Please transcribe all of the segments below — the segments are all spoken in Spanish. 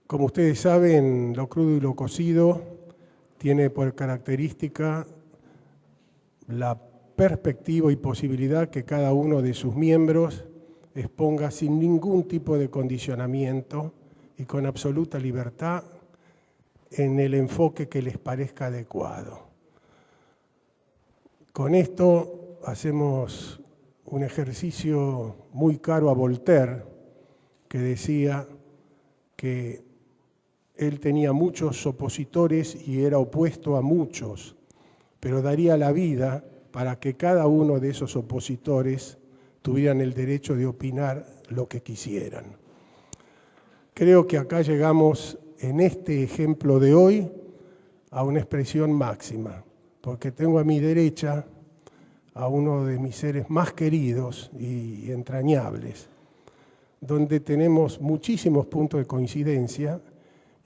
Como ustedes saben, lo crudo y lo cocido tiene por característica la perspectiva y posibilidad que cada uno de sus miembros exponga sin ningún tipo de condicionamiento y con absoluta libertad en el enfoque que les parezca adecuado. Con esto hacemos un ejercicio muy caro a Voltaire, que decía que él tenía muchos opositores y era opuesto a muchos, pero daría la vida para que cada uno de esos opositores tuvieran el derecho de opinar lo que quisieran. Creo que acá llegamos en este ejemplo de hoy a una expresión máxima, porque tengo a mi derecha a uno de mis seres más queridos y entrañables, donde tenemos muchísimos puntos de coincidencia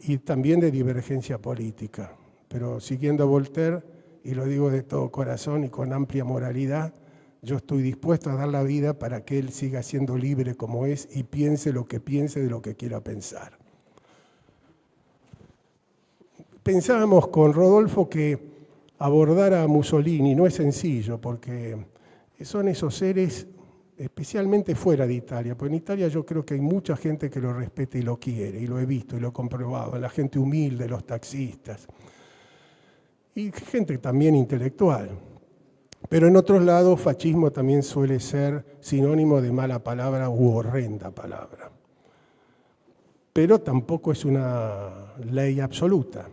y también de divergencia política. Pero siguiendo a Voltaire, y lo digo de todo corazón y con amplia moralidad, yo estoy dispuesto a dar la vida para que él siga siendo libre como es y piense lo que piense de lo que quiera pensar. Pensábamos con Rodolfo que abordar a Mussolini no es sencillo, porque son esos seres, especialmente fuera de Italia, porque en Italia yo creo que hay mucha gente que lo respeta y lo quiere, y lo he visto y lo he comprobado, la gente humilde, los taxistas, y gente también intelectual. Pero en otros lados, fascismo también suele ser sinónimo de mala palabra u horrenda palabra. Pero tampoco es una ley absoluta.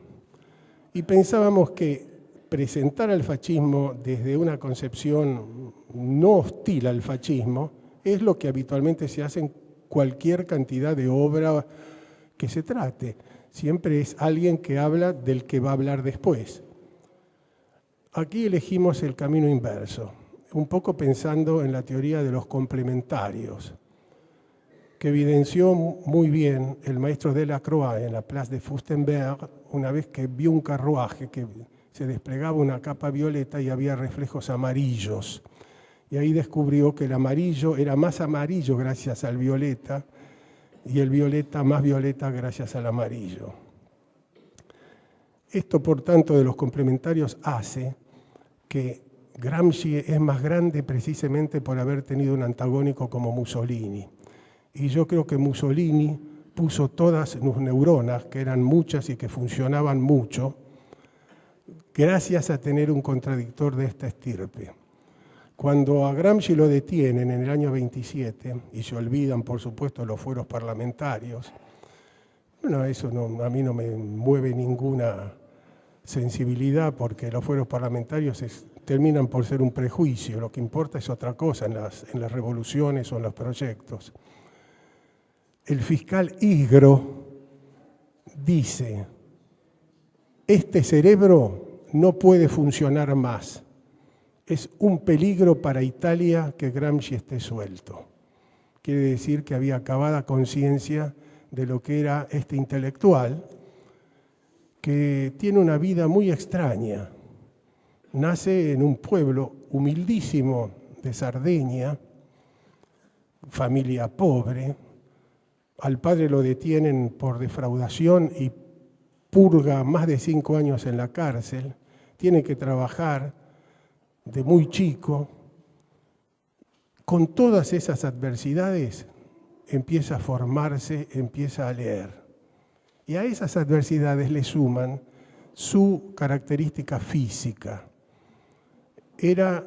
Y pensábamos que presentar al fascismo desde una concepción no hostil al fascismo es lo que habitualmente se hace en cualquier cantidad de obra que se trate. Siempre es alguien que habla del que va a hablar después. Aquí elegimos el camino inverso, un poco pensando en la teoría de los complementarios, que evidenció muy bien el maestro Delacroix en la Place de Fürstenberg, una vez que vio un carruaje que se desplegaba una capa violeta y había reflejos amarillos. Y ahí descubrió que el amarillo era más amarillo gracias al violeta y el violeta más violeta gracias al amarillo. Esto, por tanto, de los complementarios hace que Gramsci es más grande precisamente por haber tenido un antagónico como Mussolini. Y yo creo que Mussolini puso todas sus neuronas, que eran muchas y que funcionaban mucho, gracias a tener un contradictor de esta estirpe. Cuando a Gramsci lo detienen en el año 27, y se olvidan, por supuesto, los fueros parlamentarios, bueno, eso a mí no me mueve ninguna sensibilidad, porque los fueros parlamentarios terminan por ser un prejuicio, lo que importa es otra cosa en las revoluciones o en los proyectos. El fiscal Isgro dice: este cerebro no puede funcionar más. Es un peligro para Italia que Gramsci esté suelto. Quiere decir que había acabada conciencia de lo que era este intelectual, que tiene una vida muy extraña. Nace en un pueblo humildísimo de Sardeña, familia pobre. Al padre lo detienen por defraudación y purga más de 5 años en la cárcel. Tiene que trabajar de muy chico. Con todas esas adversidades empieza a formarse, empieza a leer. Y a esas adversidades le suman su característica física. Era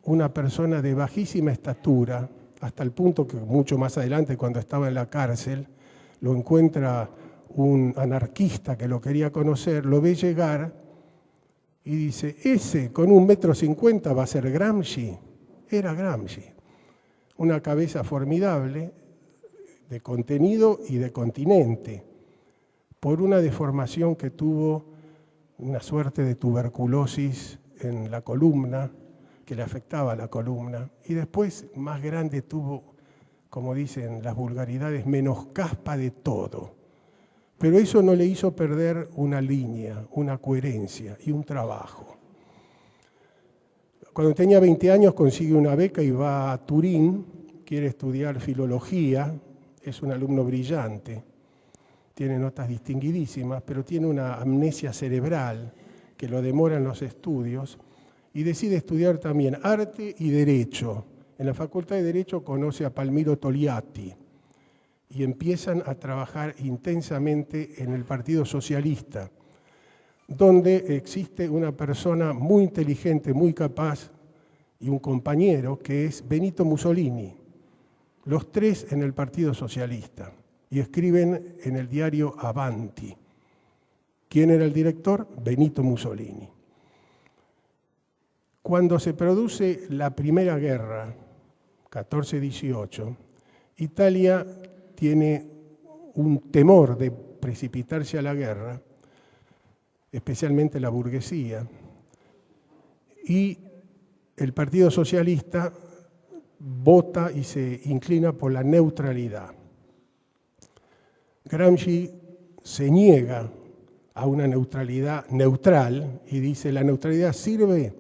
una persona de bajísima estatura, hasta el punto que mucho más adelante, cuando estaba en la cárcel, lo encuentra un anarquista que lo quería conocer, lo ve llegar y dice: ese con 1,50 m va a ser Gramsci. Era Gramsci. Una cabeza formidable, de contenido y de continente, por una deformación que tuvo, una suerte de tuberculosis en la columna, que le afectaba a la columna, y después, más grande, tuvo, como dicen las vulgaridades, menos caspa de todo. Pero eso no le hizo perder una línea, una coherencia y un trabajo. Cuando tenía 20 años consigue una beca y va a Turín, quiere estudiar filología, es un alumno brillante. tiene notas distinguidísimas, pero tiene una amnesia cerebral que lo demora en los estudios y decide estudiar también arte y derecho. En la Facultad de Derecho conoce a Palmiro Togliatti y empiezan a trabajar intensamente en el Partido Socialista, donde existe una persona muy inteligente, muy capaz y un compañero que es Benito Mussolini. Los tres en el Partido Socialista y escriben en el diario Avanti. ¿Quién era el director? Benito Mussolini. Cuando se produce la Primera Guerra, 14-18, Italia tiene un temor de precipitarse a la guerra, especialmente la burguesía, y el Partido Socialista vota y se inclina por la neutralidad. Gramsci se niega a una neutralidad neutral y dice: la neutralidad sirve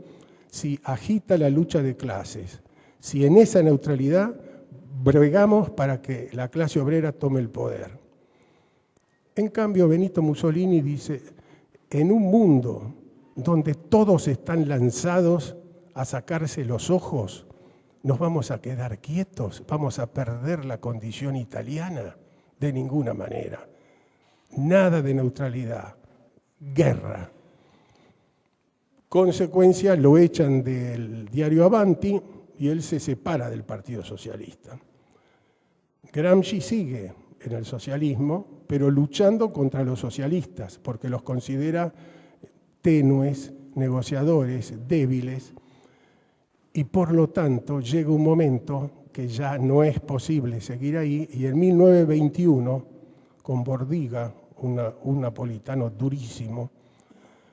si agita la lucha de clases, si en esa neutralidad bregamos para que la clase obrera tome el poder. En cambio, Benito Mussolini dice: en un mundo donde todos están lanzados a sacarse los ojos, ¿nos vamos a quedar quietos? ¿Vamos a perder la condición italiana? De ninguna manera. Nada de neutralidad. Guerra. Consecuencia, lo echan del diario Avanti y él se separa del Partido Socialista. Gramsci sigue en el socialismo, pero luchando contra los socialistas, porque los considera tenues, negociadores, débiles, y por lo tanto llega un momento que ya no es posible seguir ahí, y en 1921, con Bordiga, un napolitano durísimo,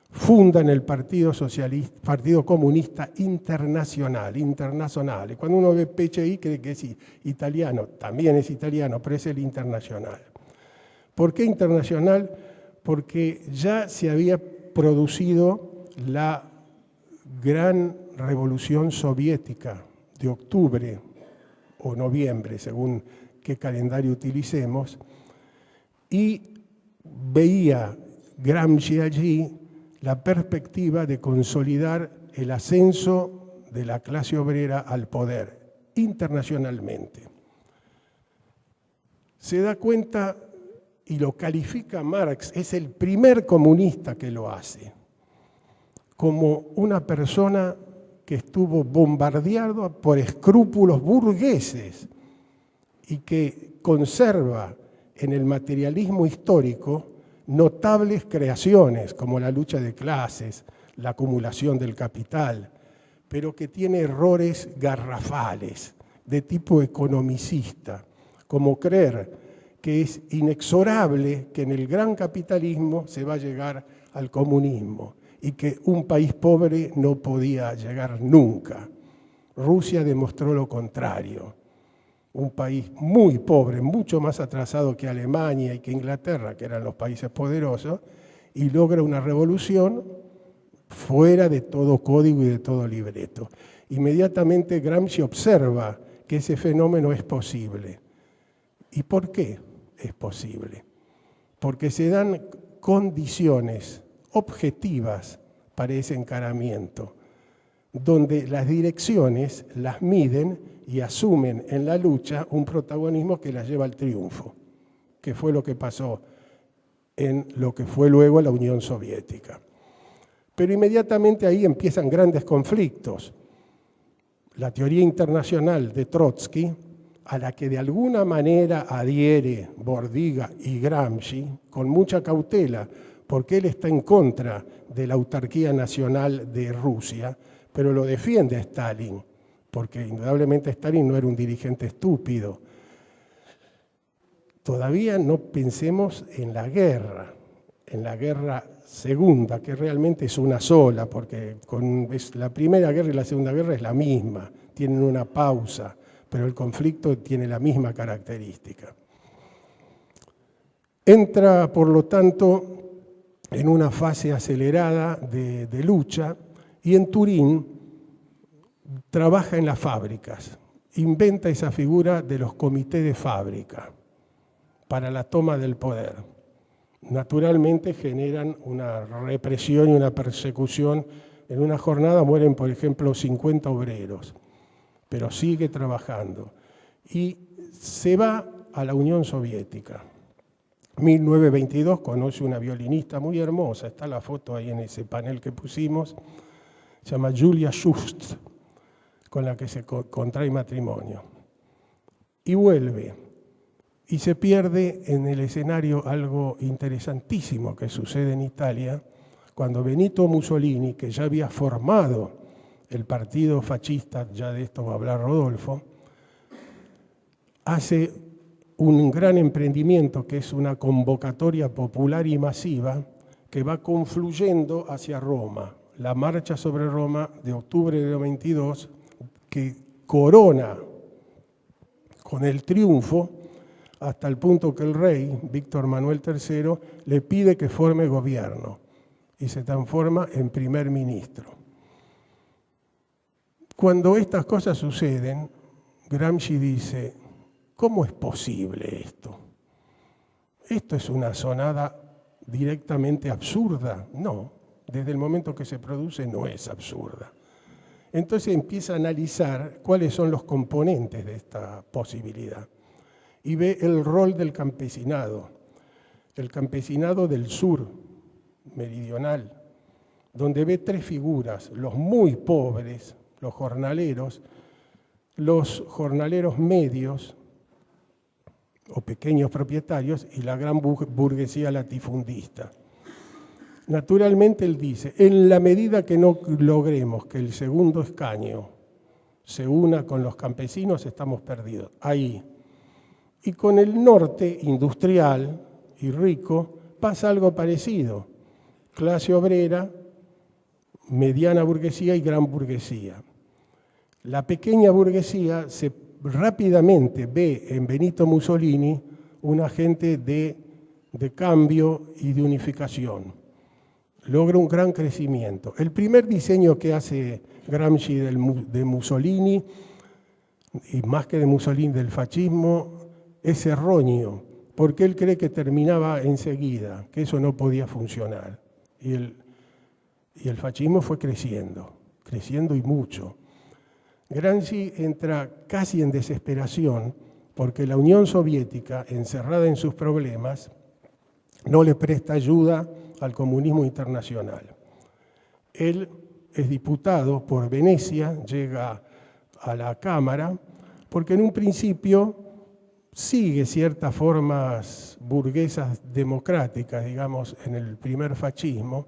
fundan el Partido Socialista, Partido Comunista Internacional. Cuando uno ve PCI cree que es italiano, también es italiano, pero es el Internacional. ¿Por qué Internacional? Porque ya se había producido la gran revolución soviética de octubre o noviembre, según qué calendario utilicemos, y veía Gramsci allí la perspectiva de consolidar el ascenso de la clase obrera al poder internacionalmente. Se da cuenta y lo califica Marx, es el primer comunista que lo hace, como una persona que estuvo bombardeado por escrúpulos burgueses y que conserva en el materialismo histórico notables creaciones como la lucha de clases, la acumulación del capital, pero que tiene errores garrafales de tipo economicista, como creer que es inexorable que en el gran capitalismo se va a llegar al comunismo y que un país pobre no podía llegar nunca. Rusia demostró lo contrario. Un país muy pobre, mucho más atrasado que Alemania y que Inglaterra, que eran los países poderosos, y logra una revolución fuera de todo código y de todo libreto. Inmediatamente Gramsci observa que ese fenómeno es posible. ¿Y por qué es posible? Porque se dan condiciones objetivas para ese encaramiento, donde las direcciones las miden y asumen en la lucha un protagonismo que las lleva al triunfo, que fue lo que pasó en lo que fue luego la Unión Soviética. Pero inmediatamente ahí empiezan grandes conflictos. La teoría internacional de Trotsky, a la que de alguna manera adhiere Bordiga y Gramsci, con mucha cautela, porque él está en contra de la autarquía nacional de Rusia, pero lo defiende a Stalin, porque indudablemente Stalin no era un dirigente estúpido. Todavía no pensemos en la guerra segunda, que realmente es una sola, porque la Primera Guerra y la Segunda Guerra es la misma, tienen una pausa, pero el conflicto tiene la misma característica. Entra, por lo tanto, en una fase acelerada de lucha, y en Turín trabaja en las fábricas, inventa esa figura de los comités de fábrica para la toma del poder. naturalmente generan una represión y una persecución. En una jornada mueren, por ejemplo, 50 obreros, pero sigue trabajando. Y se va a la Unión Soviética. 1922 conoce una violinista muy hermosa, está la foto ahí en ese panel que pusimos, se llama Julia Schust, con la que se contrae matrimonio. Y vuelve, y se pierde en el escenario algo interesantísimo que sucede en Italia, cuando Benito Mussolini, que ya había formado el partido fascista, ya de esto va a hablar Rodolfo, hace un gran emprendimiento que es una convocatoria popular y masiva que va confluyendo hacia Roma. La marcha sobre Roma de octubre de 22, que corona con el triunfo hasta el punto que el rey, Víctor Manuel III, le pide que forme gobierno y se transforma en primer ministro. Cuando estas cosas suceden, Gramsci dice: ¿cómo es posible esto? ¿Esto es una sonada directamente absurda? No, desde el momento que se produce no es absurda. Entonces empieza a analizar cuáles son los componentes de esta posibilidad y ve el rol del campesinado, el campesinado del sur meridional, donde ve tres figuras: los muy pobres, los jornaleros medios o pequeños propietarios y la gran burguesía latifundista. Naturalmente él dice, en la medida que no logremos que el segundo escaño se una con los campesinos, estamos perdidos. Ahí. Y con el norte industrial y rico pasa algo parecido. Clase obrera, mediana burguesía y gran burguesía. La pequeña burguesía rápidamente ve en Benito Mussolini un agente de cambio y de unificación. Logra un gran crecimiento. El primer diseño que hace Gramsci de Mussolini, y más que de Mussolini, del fascismo, es erróneo, porque él cree que terminaba enseguida, que eso no podía funcionar. Y el fascismo fue creciendo y mucho. Gramsci entra casi en desesperación porque la Unión Soviética, encerrada en sus problemas, no le presta ayuda al comunismo internacional. Él es diputado por Venecia, llega a la Cámara, porque en un principio sigue ciertas formas burguesas democráticas, digamos, en el primer fascismo,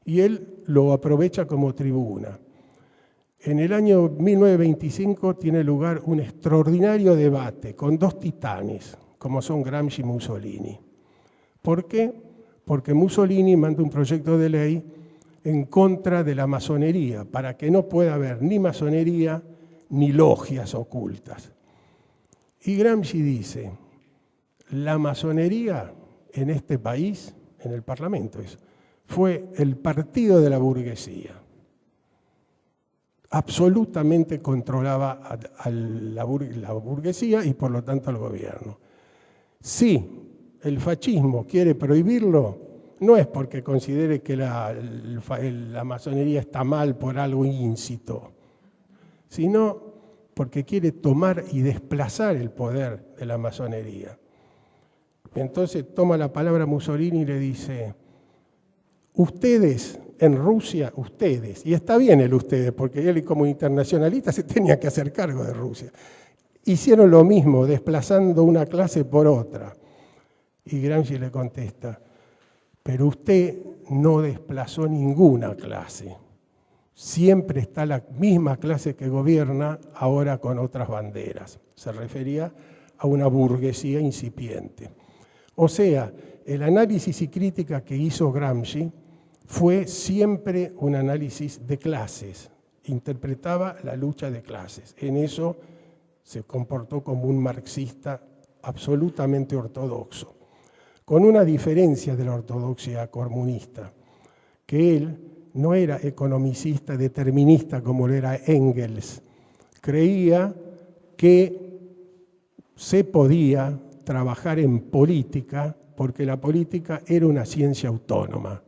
y él lo aprovecha como tribuna. En el año 1925 tiene lugar un extraordinario debate con dos titanes, como son Gramsci y Mussolini. ¿Por qué? Porque Mussolini manda un proyecto de ley en contra de la masonería, para que no pueda haber ni masonería ni logias ocultas. Y Gramsci dice, la masonería en este país, en el Parlamento, fue el partido de la burguesía. Absolutamente controlaba a la burguesía y por lo tanto al gobierno. Si el fascismo quiere prohibirlo, no es porque considere que la masonería está mal por algo íncito, sino porque quiere tomar y desplazar el poder de la masonería. Entonces toma la palabra Mussolini y le dice, ustedes en Rusia, ustedes, y está bien el ustedes, porque él como internacionalista se tenía que hacer cargo de Rusia, hicieron lo mismo, desplazando una clase por otra. Y Gramsci le contesta, pero usted no desplazó ninguna clase. Siempre está la misma clase que gobierna, ahora con otras banderas. Se refería a una burguesía incipiente. O sea, el análisis y crítica que hizo Gramsci fue siempre un análisis de clases. Interpretaba la lucha de clases. En eso se comportó como un marxista absolutamente ortodoxo, con una diferencia de la ortodoxia comunista, que él no era economicista determinista como lo era Engels. Creía que se podía trabajar en política porque la política era una ciencia autónoma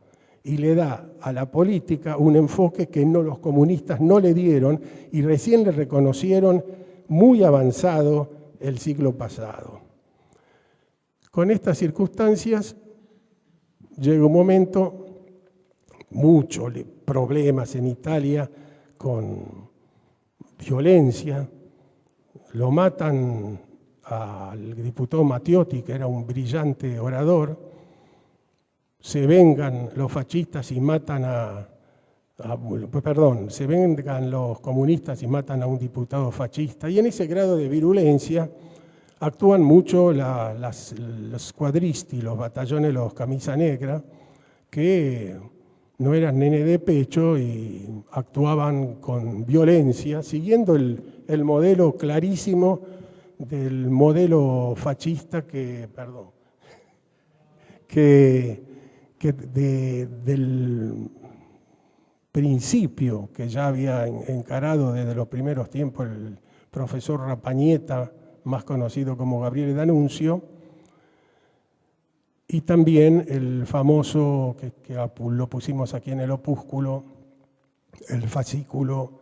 y le da a la política un enfoque que los comunistas no le dieron y recién le reconocieron muy avanzado el siglo pasado. Con estas circunstancias llega un momento, muchos problemas en Italia con violencia, lo matan al diputado Matteotti, que era un brillante orador, se vengan los fascistas y matan se vengan los comunistas y matan a un diputado fascista, y en ese grado de virulencia actúan mucho los cuadristi, los batallones, los camisa negra, que no eran nene de pecho y actuaban con violencia, siguiendo el modelo clarísimo del modelo fascista del principio que ya había encarado desde los primeros tiempos el profesor Rapañeta, más conocido como Gabriele D'Annunzio, y también el famoso, que lo pusimos aquí en el opúsculo, el fascículo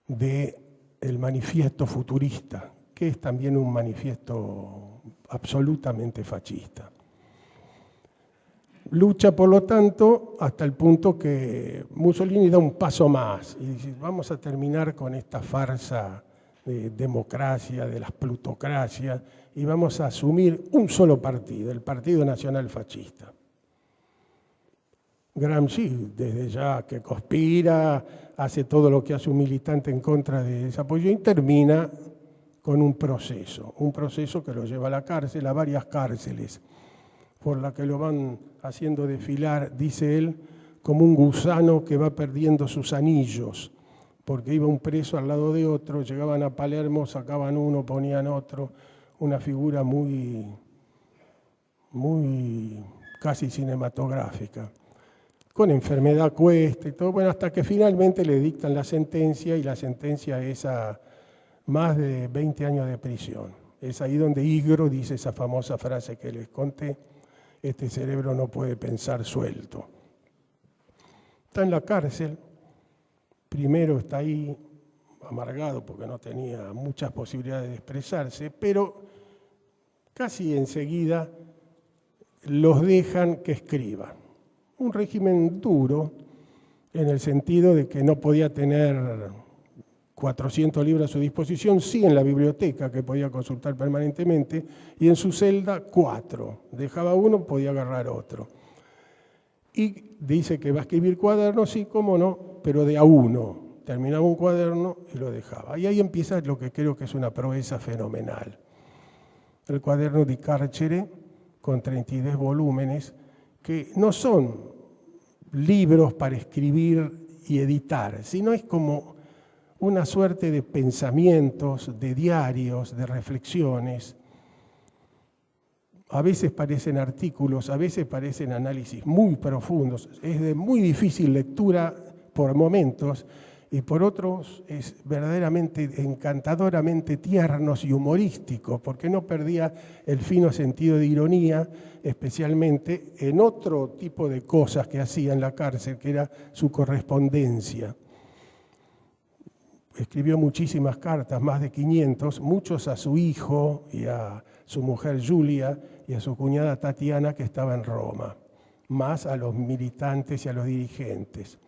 del manifiesto futurista, que es también un manifiesto absolutamente fascista. Lucha, por lo tanto, hasta el punto que Mussolini da un paso más y dice, vamos a terminar con esta farsa de democracia, de las plutocracias, y vamos a asumir un solo partido, el Partido Nacional Fascista. Gramsci, desde ya que conspira, hace todo lo que hace un militante en contra de ese apoyo y termina con un proceso que lo lleva a la cárcel, a varias cárceles, por la que lo van haciendo desfilar, dice él, como un gusano que va perdiendo sus anillos, porque iba un preso al lado de otro, llegaban a Palermo, sacaban uno, ponían otro, una figura muy casi cinematográfica, con enfermedad a cuesta y todo, bueno, hasta que finalmente le dictan la sentencia, y la sentencia es a más de 20 años de prisión. Es ahí donde Igro dice esa famosa frase que les conté, este cerebro no puede pensar suelto. Está en la cárcel, primero está ahí amargado porque no tenía muchas posibilidades de expresarse, pero casi enseguida los dejan que escriban. Un régimen duro en el sentido de que no podía tener 400 libros a su disposición, sí en la biblioteca que podía consultar permanentemente, y en su celda 4. Dejaba uno, podía agarrar otro. Y dice que va a escribir cuadernos, sí, cómo no, pero de a uno. Terminaba un cuaderno y lo dejaba. Y ahí empieza lo que creo que es una proeza fenomenal. El cuaderno di Carcere, con 32 volúmenes, que no son libros para escribir y editar, sino es como una suerte de pensamientos, de diarios, de reflexiones. A veces parecen artículos, a veces parecen análisis muy profundos. Es de muy difícil lectura por momentos y por otros es verdaderamente encantadoramente tiernos y humorísticos, porque no perdía el fino sentido de ironía, especialmente en otro tipo de cosas que hacía en la cárcel, que era su correspondencia. Escribió muchísimas cartas, más de 500, muchos a su hijo y a su mujer Julia y a su cuñada Tatiana, que estaba en Roma, más a los militantes y a los dirigentes.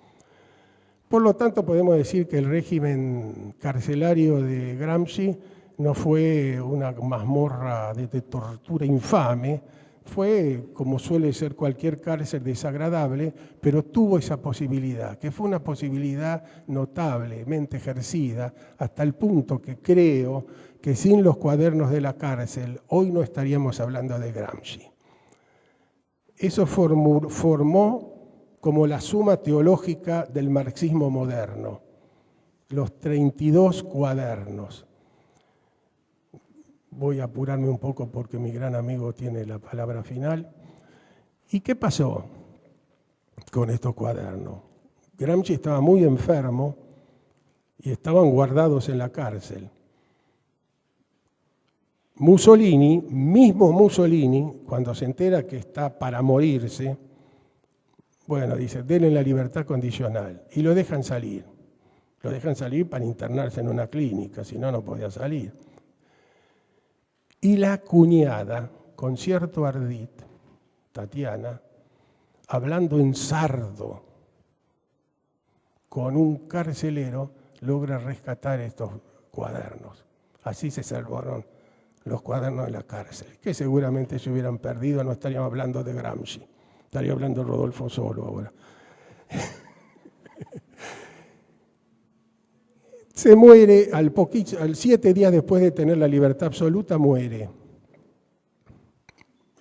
Por lo tanto, podemos decir que el régimen carcelario de Gramsci no fue una mazmorra de tortura infame, fue, como suele ser cualquier cárcel, desagradable, pero tuvo esa posibilidad, que fue una posibilidad notablemente ejercida, hasta el punto que creo que sin los cuadernos de la cárcel, hoy no estaríamos hablando de Gramsci. Eso formó como la suma teológica del marxismo moderno, los 32 cuadernos. Voy a apurarme un poco porque mi gran amigo tiene la palabra final. ¿Y qué pasó con estos cuadernos? Gramsci estaba muy enfermo y estaban guardados en la cárcel. Mussolini, mismo Mussolini, cuando se entera que está para morirse, bueno, dice, denle la libertad condicional y lo dejan salir. Lo dejan salir para internarse en una clínica, si no, no podía salir. Y la cuñada, con cierto ardid, Tatiana, hablando en sardo con un carcelero, logra rescatar estos cuadernos. Así se salvaron los cuadernos de la cárcel, que seguramente se hubieran perdido, no estaríamos hablando de Gramsci, estaría hablando de Rodolfo Solo ahora. Se muere al 7 días después de tener la libertad absoluta, muere.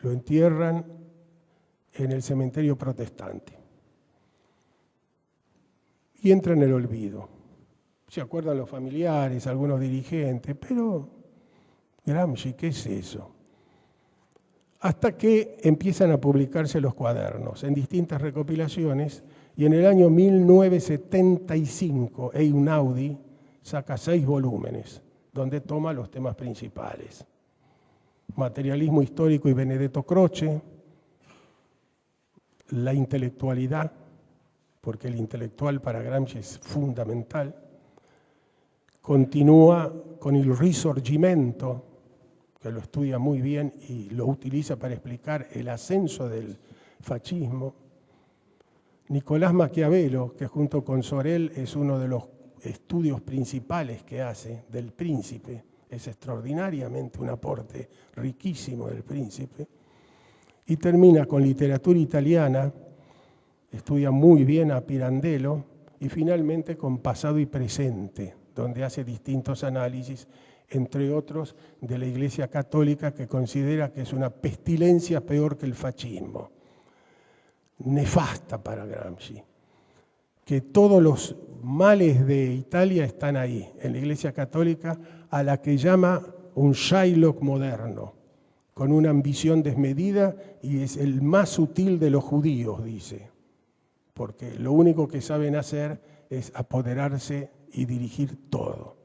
Lo entierran en el cementerio protestante. Y entra en el olvido. Se acuerdan los familiares, algunos dirigentes, pero Gramsci, ¿qué es eso? Hasta que empiezan a publicarse los cuadernos en distintas recopilaciones, y en el año 1975 Einaudi saca 6 volúmenes, donde toma los temas principales. Materialismo histórico y Benedetto Croce, la intelectualidad, porque el intelectual para Gramsci es fundamental. Continúa con el Risorgimento, que lo estudia muy bien y lo utiliza para explicar el ascenso del fascismo. Nicolás Maquiavelo, que junto con Sorel es uno de los estudios principales que hace del Príncipe, es extraordinariamente un aporte riquísimo del Príncipe. Y termina con literatura italiana, estudia muy bien a Pirandello, y finalmente con pasado y presente, donde hace distintos análisis, entre otros de la Iglesia Católica, que considera que es una pestilencia peor que el fascismo, nefasta para Gramsci, que todos los males de Italia están ahí, en la Iglesia Católica, a la que llama un Shylock moderno, con una ambición desmedida, y es el más sutil de los judíos, dice, porque lo único que saben hacer es apoderarse y dirigir todo.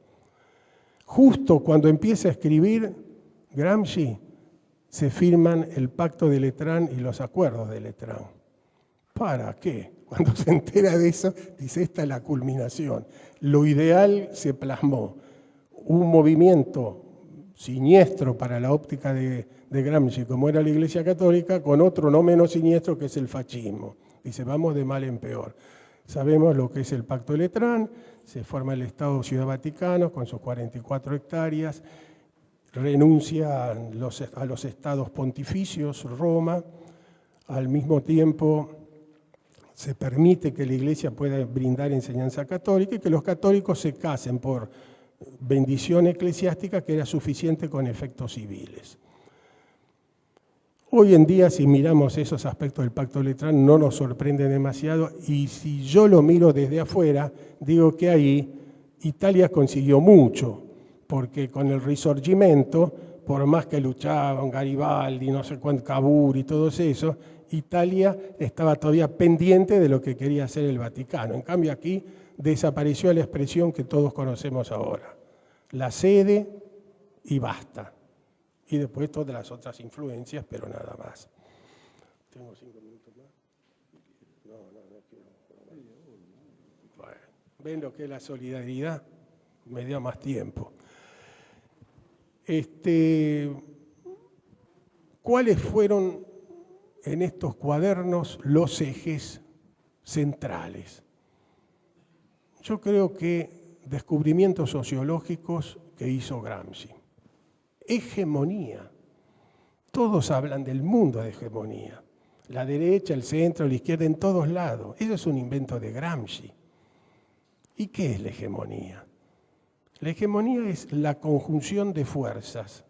Justo cuando empieza a escribir Gramsci, se firman el Pacto de Letrán y los acuerdos de Letrán. ¿Para qué? Cuando se entera de eso, dice, esta es la culminación. Lo ideal se plasmó. Un movimiento siniestro para la óptica de Gramsci, como era la Iglesia Católica, con otro no menos siniestro, que es el fascismo. Dice, vamos de mal en peor. Sabemos lo que es el Pacto de Letrán, se forma el Estado Ciudad Vaticano con sus 44 hectáreas, renuncia a los estados pontificios, Roma, al mismo tiempo se permite que la Iglesia pueda brindar enseñanza católica y que los católicos se casen por bendición eclesiástica, que era suficiente con efectos civiles. Hoy en día, si miramos esos aspectos del Pacto de Letrán, no nos sorprende demasiado, y si yo lo miro desde afuera, digo que ahí Italia consiguió mucho, porque con el Risorgimento, por más que luchaban Garibaldi, no sé cuánto, Cavour y todo eso, Italia estaba todavía pendiente de lo que quería hacer el Vaticano. En cambio aquí desapareció la expresión que todos conocemos ahora, la sede y basta. Y después todas las otras influencias, pero nada más. ¿Tengo 5 minutos más? No quiero. Bueno, ¿ven lo que es la solidaridad? Me dio más tiempo. ¿Cuáles fueron en estos cuadernos los ejes centrales? Yo creo que descubrimientos sociológicos que hizo Gramsci. Hegemonía. Todos hablan del mundo de hegemonía. La derecha, el centro, la izquierda, en todos lados. Eso es un invento de Gramsci. ¿Y qué es la hegemonía? La hegemonía es la conjunción de fuerzas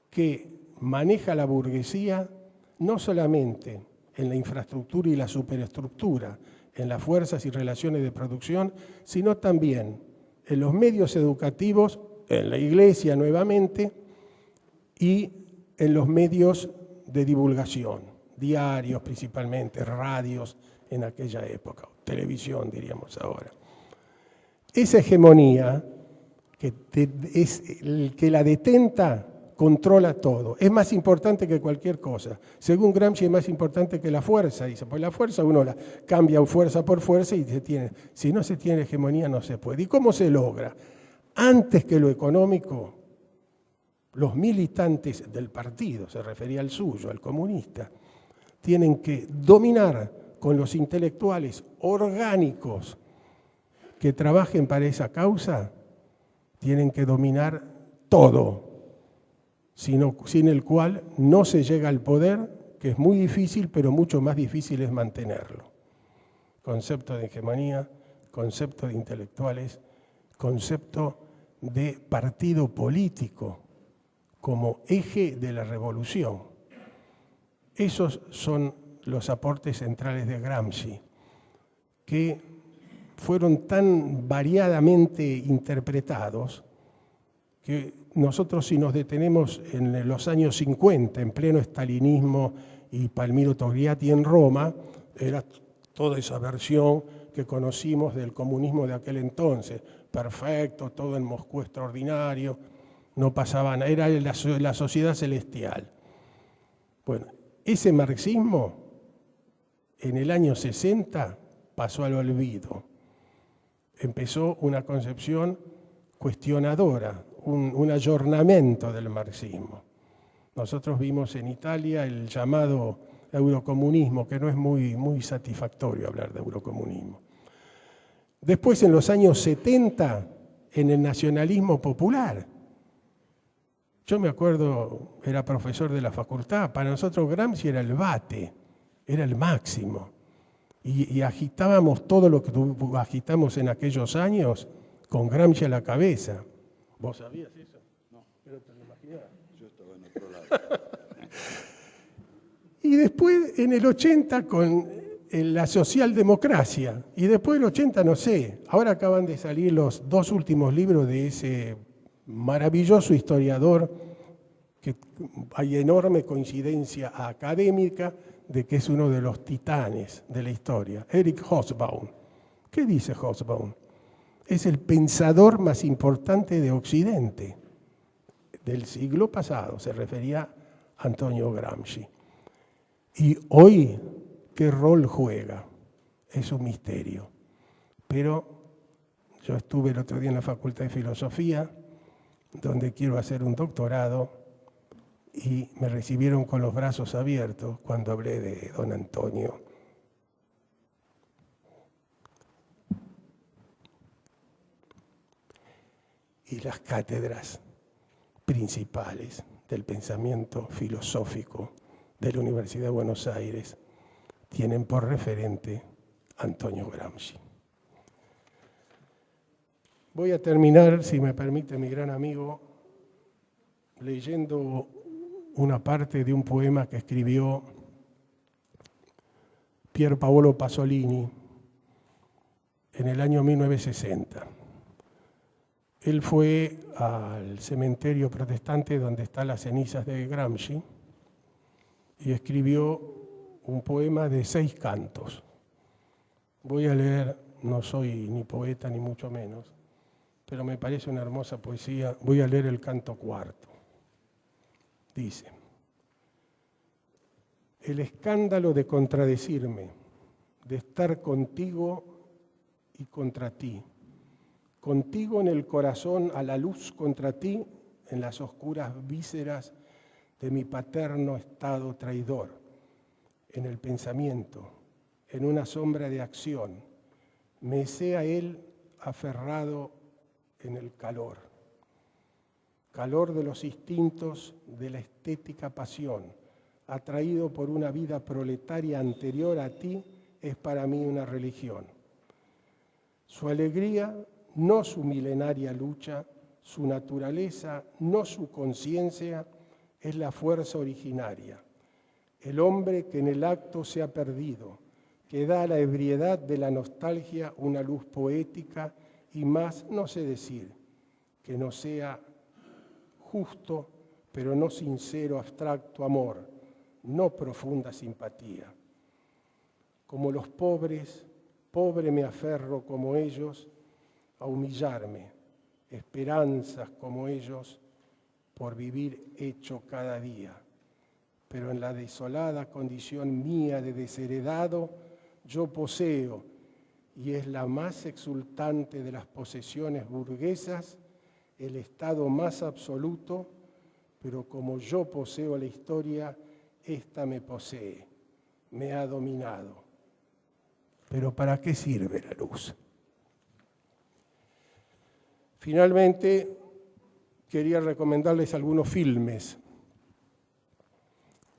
que maneja la burguesía no solamente en la infraestructura y la superestructura, en las fuerzas y relaciones de producción, sino también en los medios educativos, en la Iglesia nuevamente, y en los medios de divulgación, diarios principalmente, radios en aquella época, televisión diríamos ahora. Esa hegemonía es el que la detenta, controla todo. Es más importante que cualquier cosa. Según Gramsci es más importante que la fuerza, dice, pues la fuerza uno la cambia fuerza por fuerza y se tiene. Si no se tiene hegemonía no se puede. ¿Y cómo se logra? Antes que lo económico, los militantes del partido, se refería al suyo, al comunista, tienen que dominar con los intelectuales orgánicos que trabajen para esa causa, tienen que dominar todo, sin el cual no se llega al poder, que es muy difícil, pero mucho más difícil es mantenerlo. Concepto de hegemonía, concepto de intelectuales, concepto de partido político como eje de la revolución. Esos son los aportes centrales de Gramsci, que fueron tan variadamente interpretados que nosotros, si nos detenemos en los años 50, en pleno estalinismo y Palmiro Togliatti en Roma, era toda esa versión que conocimos del comunismo de aquel entonces, perfecto, todo en Moscú extraordinario, no pasaba nada, era la sociedad celestial. Bueno, ese marxismo en el año 60 pasó al olvido. Empezó una concepción cuestionadora, un ayornamiento del marxismo. Nosotros vimos en Italia el llamado eurocomunismo, que no es muy satisfactorio hablar de eurocomunismo. Después, en los años 70, en el nacionalismo popular. Yo me acuerdo, era profesor de la facultad, para nosotros Gramsci era el bate, era el máximo. Y agitábamos todo lo que agitamos en aquellos años con Gramsci a la cabeza. ¿Vos sabías eso? No. ¿Pero te lo imaginabas? Yo estaba en otro lado. Y después, en el 80, con la socialdemocracia. Y después del 80, no sé. Ahora acaban de salir los dos últimos libros de ese maravilloso historiador, que hay enorme coincidencia académica de que es uno de los titanes de la historia, Erich Hobsbawm. ¿Qué dice Hobsbawm? Es el pensador más importante de Occidente del siglo pasado, se refería a Antonio Gramsci. Y hoy, ¿qué rol juega? Es un misterio. Pero yo estuve el otro día en la Facultad de Filosofía, donde quiero hacer un doctorado, y me recibieron con los brazos abiertos cuando hablé de don Antonio. Y las cátedras principales del pensamiento filosófico de la Universidad de Buenos Aires tienen por referente a Antonio Gramsci. Voy a terminar, si me permite mi gran amigo, leyendo una parte de un poema que escribió Pier Paolo Pasolini en el año 1960. Él fue al cementerio protestante donde están las cenizas de Gramsci y escribió un poema de 6 cantos. Voy a leer, no soy ni poeta ni mucho menos, pero me parece una hermosa poesía. Voy a leer el canto cuarto. Dice: el escándalo de contradecirme, de estar contigo y contra ti, contigo en el corazón, a la luz contra ti, en las oscuras vísceras de mi paterno estado traidor, en el pensamiento, en una sombra de acción, me sea él aferrado en el calor de los instintos de la estética pasión, atraído por una vida proletaria anterior a ti, es para mí una religión. Su alegría, no su milenaria lucha, su naturaleza, no su conciencia, es la fuerza originaria. El hombre que en el acto se ha perdido, que da a la ebriedad de la nostalgia una luz poética y más no sé decir, que no sea justo, pero no sincero, abstracto amor, no profunda simpatía. Como los pobres, pobre me aferro como ellos a humillarme, esperanzas como ellos por vivir hecho cada día. Pero en la desolada condición mía de desheredado, yo poseo, y es la más exultante de las posesiones burguesas, el estado más absoluto, pero como yo poseo la historia, esta me posee, me ha dominado. Pero ¿para qué sirve la luz? Finalmente, quería recomendarles algunos filmes,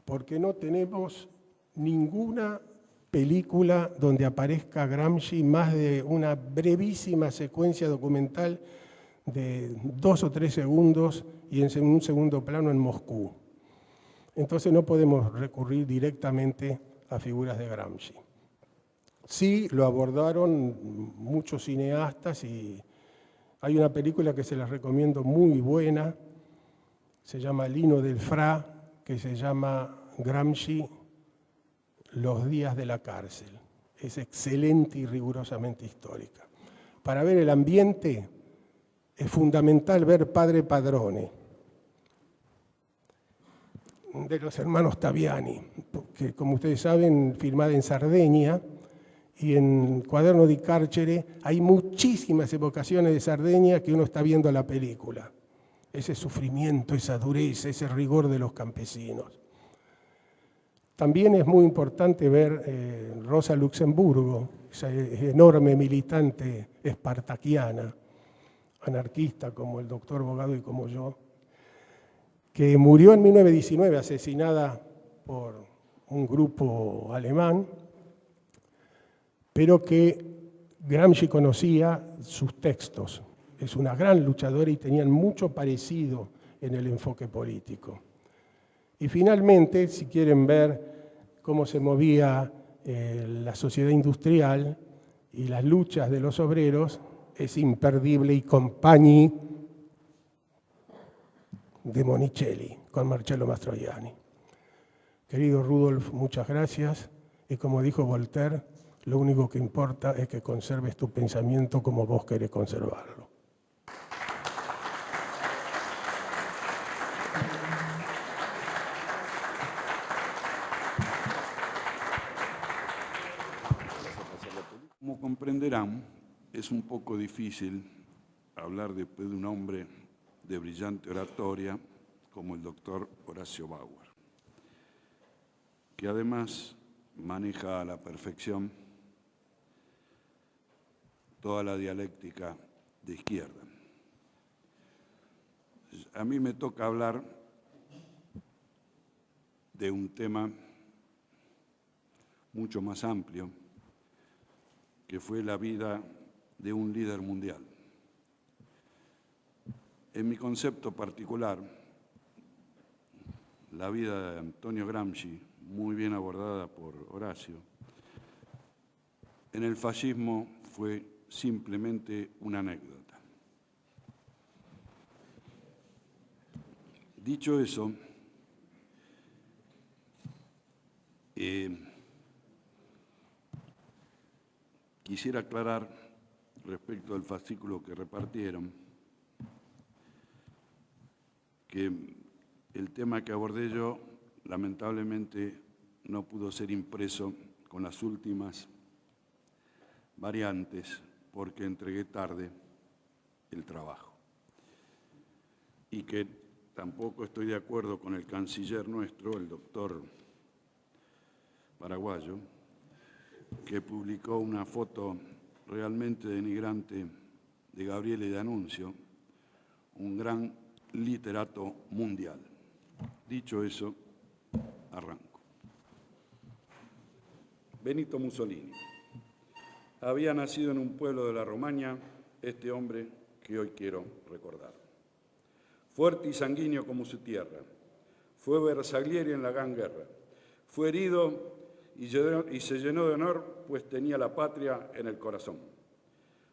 porque no tenemos ninguna película donde aparezca Gramsci más de una brevísima secuencia documental de 2 o 3 segundos y en un segundo plano en Moscú. Entonces no podemos recurrir directamente a figuras de Gramsci. Sí, lo abordaron muchos cineastas y hay una película que se las recomiendo muy buena, se llama Lino del Fra, que se llama Gramsci, Los días de la cárcel. Es excelente y rigurosamente histórica. Para ver el ambiente es fundamental ver Padre Padrone, de los hermanos Taviani, que como ustedes saben, filmada en Sardegna, y en Cuaderno di Carcere hay muchísimas evocaciones de Sardegna que uno está viendo la película. Ese sufrimiento, esa dureza, ese rigor de los campesinos. También es muy importante ver Rosa Luxemburgo, esa enorme militante espartaquiana, anarquista como el doctor Bogado y como yo, que murió en 1919 asesinada por un grupo alemán, pero que Gramsci conocía sus textos. Es una gran luchadora y tenían mucho parecido en el enfoque político. Y finalmente, si quieren ver cómo se movía la sociedad industrial y las luchas de los obreros, es imperdible Y Compagni de Monicelli, con Marcello Mastroianni. Querido Rudolf, muchas gracias. Y como dijo Voltaire, lo único que importa es que conserves tu pensamiento como vos querés conservarlo. Como comprenderán, es un poco difícil hablar después de un hombre de brillante oratoria como el doctor Horacio Bauer, que además maneja a la perfección toda la dialéctica de izquierda. A mí me toca hablar de un tema mucho más amplio, que fue la vida de un líder mundial. En mi concepto particular, la vida de Antonio Gramsci, muy bien abordada por Horacio, en el fascismo fue simplemente una anécdota. Dicho eso, quisiera aclarar respecto al fascículo que repartieron que el tema que abordé yo lamentablemente no pudo ser impreso con las últimas variantes porque entregué tarde el trabajo y que tampoco estoy de acuerdo con el canciller nuestro, el doctor paraguayo, que publicó una foto realmente denigrante de Gabriele D'Annunzio, un gran literato mundial. Dicho eso, arranco. Benito Mussolini. Había nacido en un pueblo de la Romaña este hombre que hoy quiero recordar. Fuerte y sanguíneo como su tierra, fue bersaglieri en la Gran Guerra, fue herido y se llenó de honor, pues tenía la patria en el corazón.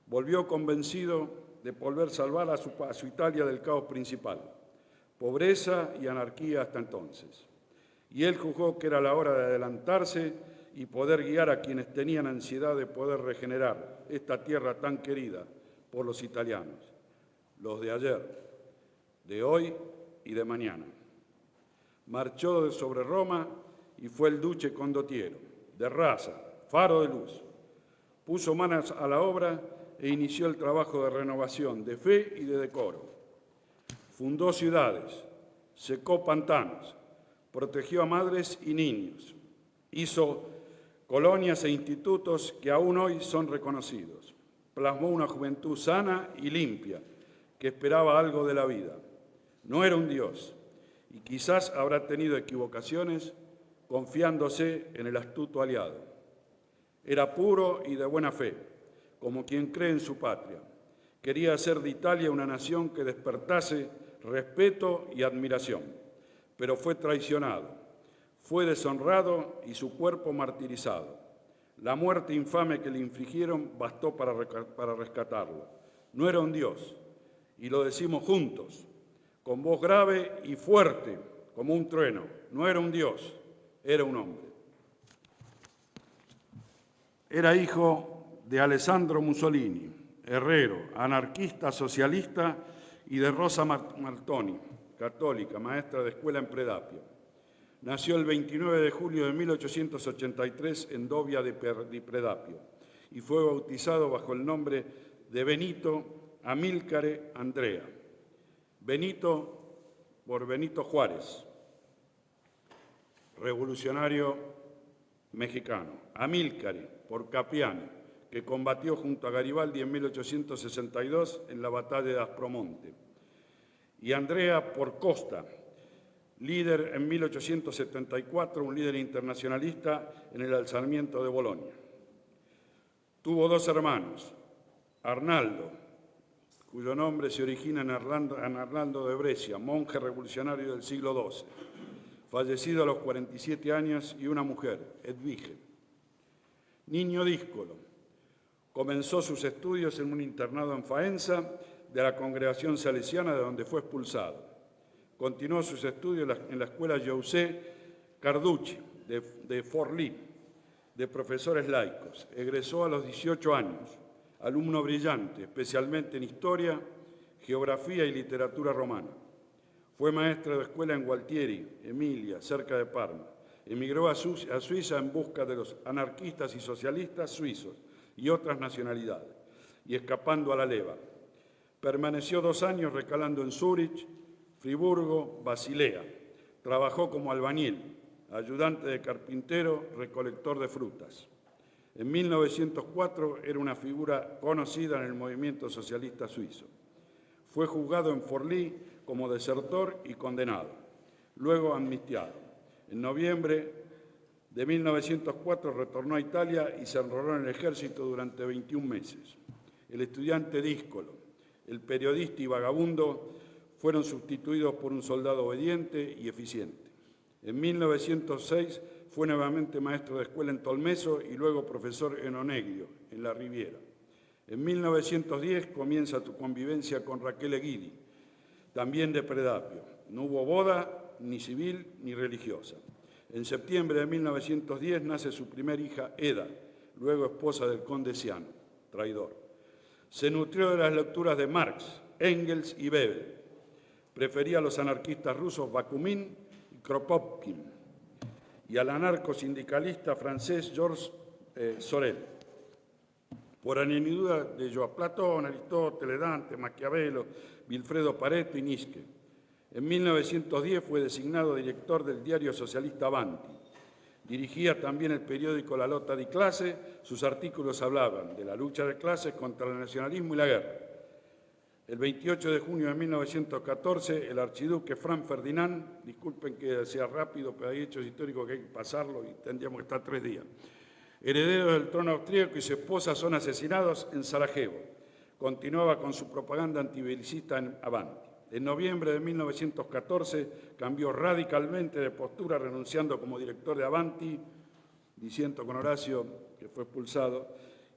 Volvió convencido de poder salvar a su Italia del caos principal, pobreza y anarquía hasta entonces. Y él juzgó que era la hora de adelantarse y poder guiar a quienes tenían ansiedad de poder regenerar esta tierra tan querida por los italianos. los de ayer, de hoy y de mañana. Marchó sobre Roma y fue el duce condottiero, de raza, faro de luz. Puso manos a la obra e inició el trabajo de renovación, de fe y de decoro. Fundó ciudades, secó pantanos, protegió a madres y niños, hizo colonias e institutos que aún hoy son reconocidos. Plasmó una juventud sana y limpia que esperaba algo de la vida. No era un dios y quizás habrá tenido equivocaciones confiándose en el astuto aliado. Era puro y de buena fe, como quien cree en su patria. Quería hacer de Italia una nación que despertase respeto y admiración, pero fue traicionado, fue deshonrado y su cuerpo martirizado. La muerte infame que le infligieron bastó para rescatarlo. No era un dios, y lo decimos juntos, con voz grave y fuerte, como un trueno. No era un dios, era un hombre. Era hijo de Alessandro Mussolini, herrero, anarquista, socialista, y de Rosa Martoni, católica, maestra de escuela en Predapio. Nació el 29 de julio de 1883 en Dovia di Predapio y fue bautizado bajo el nombre de Benito Amílcare Andrea. Benito por Benito Juárez, revolucionario mexicano. Amílcare por Capiani, que combatió junto a Garibaldi en 1862 en la batalla de Aspromonte. Y Andrea por Costa, líder en 1874, un líder internacionalista en el alzamiento de Bolonia. Tuvo dos hermanos, Arnaldo, cuyo nombre se origina en Arnaldo de Brescia, monje revolucionario del siglo XII, fallecido a los 47 años, y una mujer, Edvige. Niño díscolo, comenzó sus estudios en un internado en Faenza de la congregación salesiana, de donde fue expulsado. Continuó sus estudios en la escuela José Carducci de Forlì, de profesores laicos. Egresó a los 18 años, alumno brillante, especialmente en historia, geografía y literatura romana. Fue maestra de escuela en Gualtieri, Emilia, cerca de Parma. Emigró a Suiza en busca de los anarquistas y socialistas suizos y otras nacionalidades, y escapando a la leva. Permaneció 2 años recalando en Zúrich, Friburgo, Basilea. Trabajó como albañil, ayudante de carpintero, recolector de frutas. En 1904 era una figura conocida en el movimiento socialista suizo. Fue juzgado en Forlì como desertor y condenado, luego amnistiado. En noviembre de 1904 retornó a Italia y se enroló en el ejército durante 21 meses. El estudiante díscolo, el periodista y vagabundo fueron sustituidos por un soldado obediente y eficiente. En 1906 fue nuevamente maestro de escuela en Tolmeso y luego profesor en Oneglio, en la Riviera. En 1910 comienza su convivencia con Raquel Eguidi, también de Predapio. No hubo boda, ni civil ni religiosa. En septiembre de 1910 nace su primera hija, Eda, luego esposa del conde Ciano, traidor. Se nutrió de las lecturas de Marx, Engels y Bebel. Prefería a los anarquistas rusos Bakunin y Kropotkin y al anarcosindicalista francés Georges Sorel. Por añadidura leyó a Platón, Aristóteles, Dante, Maquiavelo, Vilfredo Pareto y Nietzsche. En 1910 fue designado director del diario socialista Avanti. Dirigía también el periódico La Lotta di Classe. Sus artículos hablaban de la lucha de clases contra el nacionalismo y la guerra. El 28 de junio de 1914, el archiduque Franz Ferdinand, disculpen que sea rápido, pero hay hechos históricos que hay que pasarlo y tendríamos que estar 3 días, heredero del trono austríaco, y su esposa son asesinados en Sarajevo. Continuaba con su propaganda antibelicista en Avanti. En noviembre de 1914 cambió radicalmente de postura, renunciando como director de Avanti, diciendo con Horacio, que fue expulsado,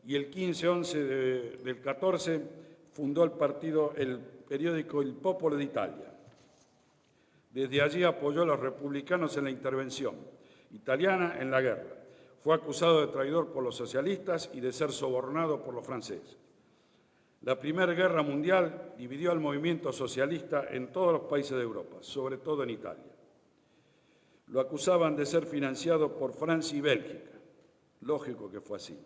y el 15-11 del 14 fundó el periódico Il Popolo d'Italia. Desde allí apoyó a los republicanos en la intervención italiana en la guerra. Fue acusado de traidor por los socialistas y de ser sobornado por los franceses. La Primera Guerra Mundial dividió al movimiento socialista en todos los países de Europa, sobre todo en Italia. Lo acusaban de ser financiado por Francia y Bélgica. Lógico que fue así.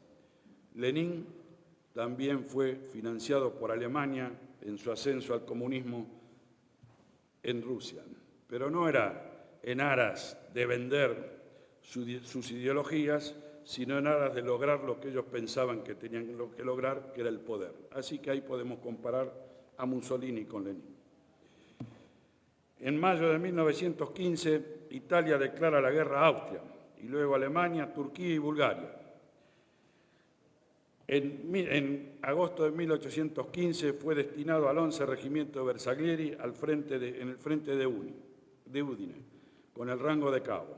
Lenin también fue financiado por Alemania en su ascenso al comunismo en Rusia, pero no era en aras de vender sus ideologías, sino en aras de lograr lo que ellos pensaban que tenían que lograr, que era el poder. Así que ahí podemos comparar a Mussolini con Lenin. En mayo de 1915, Italia declara la guerra a Austria, y luego Alemania, Turquía y Bulgaria. En agosto de 1815 fue destinado al 11 Regimiento de Bersaglieri en el frente de Udine, con el rango de cabo.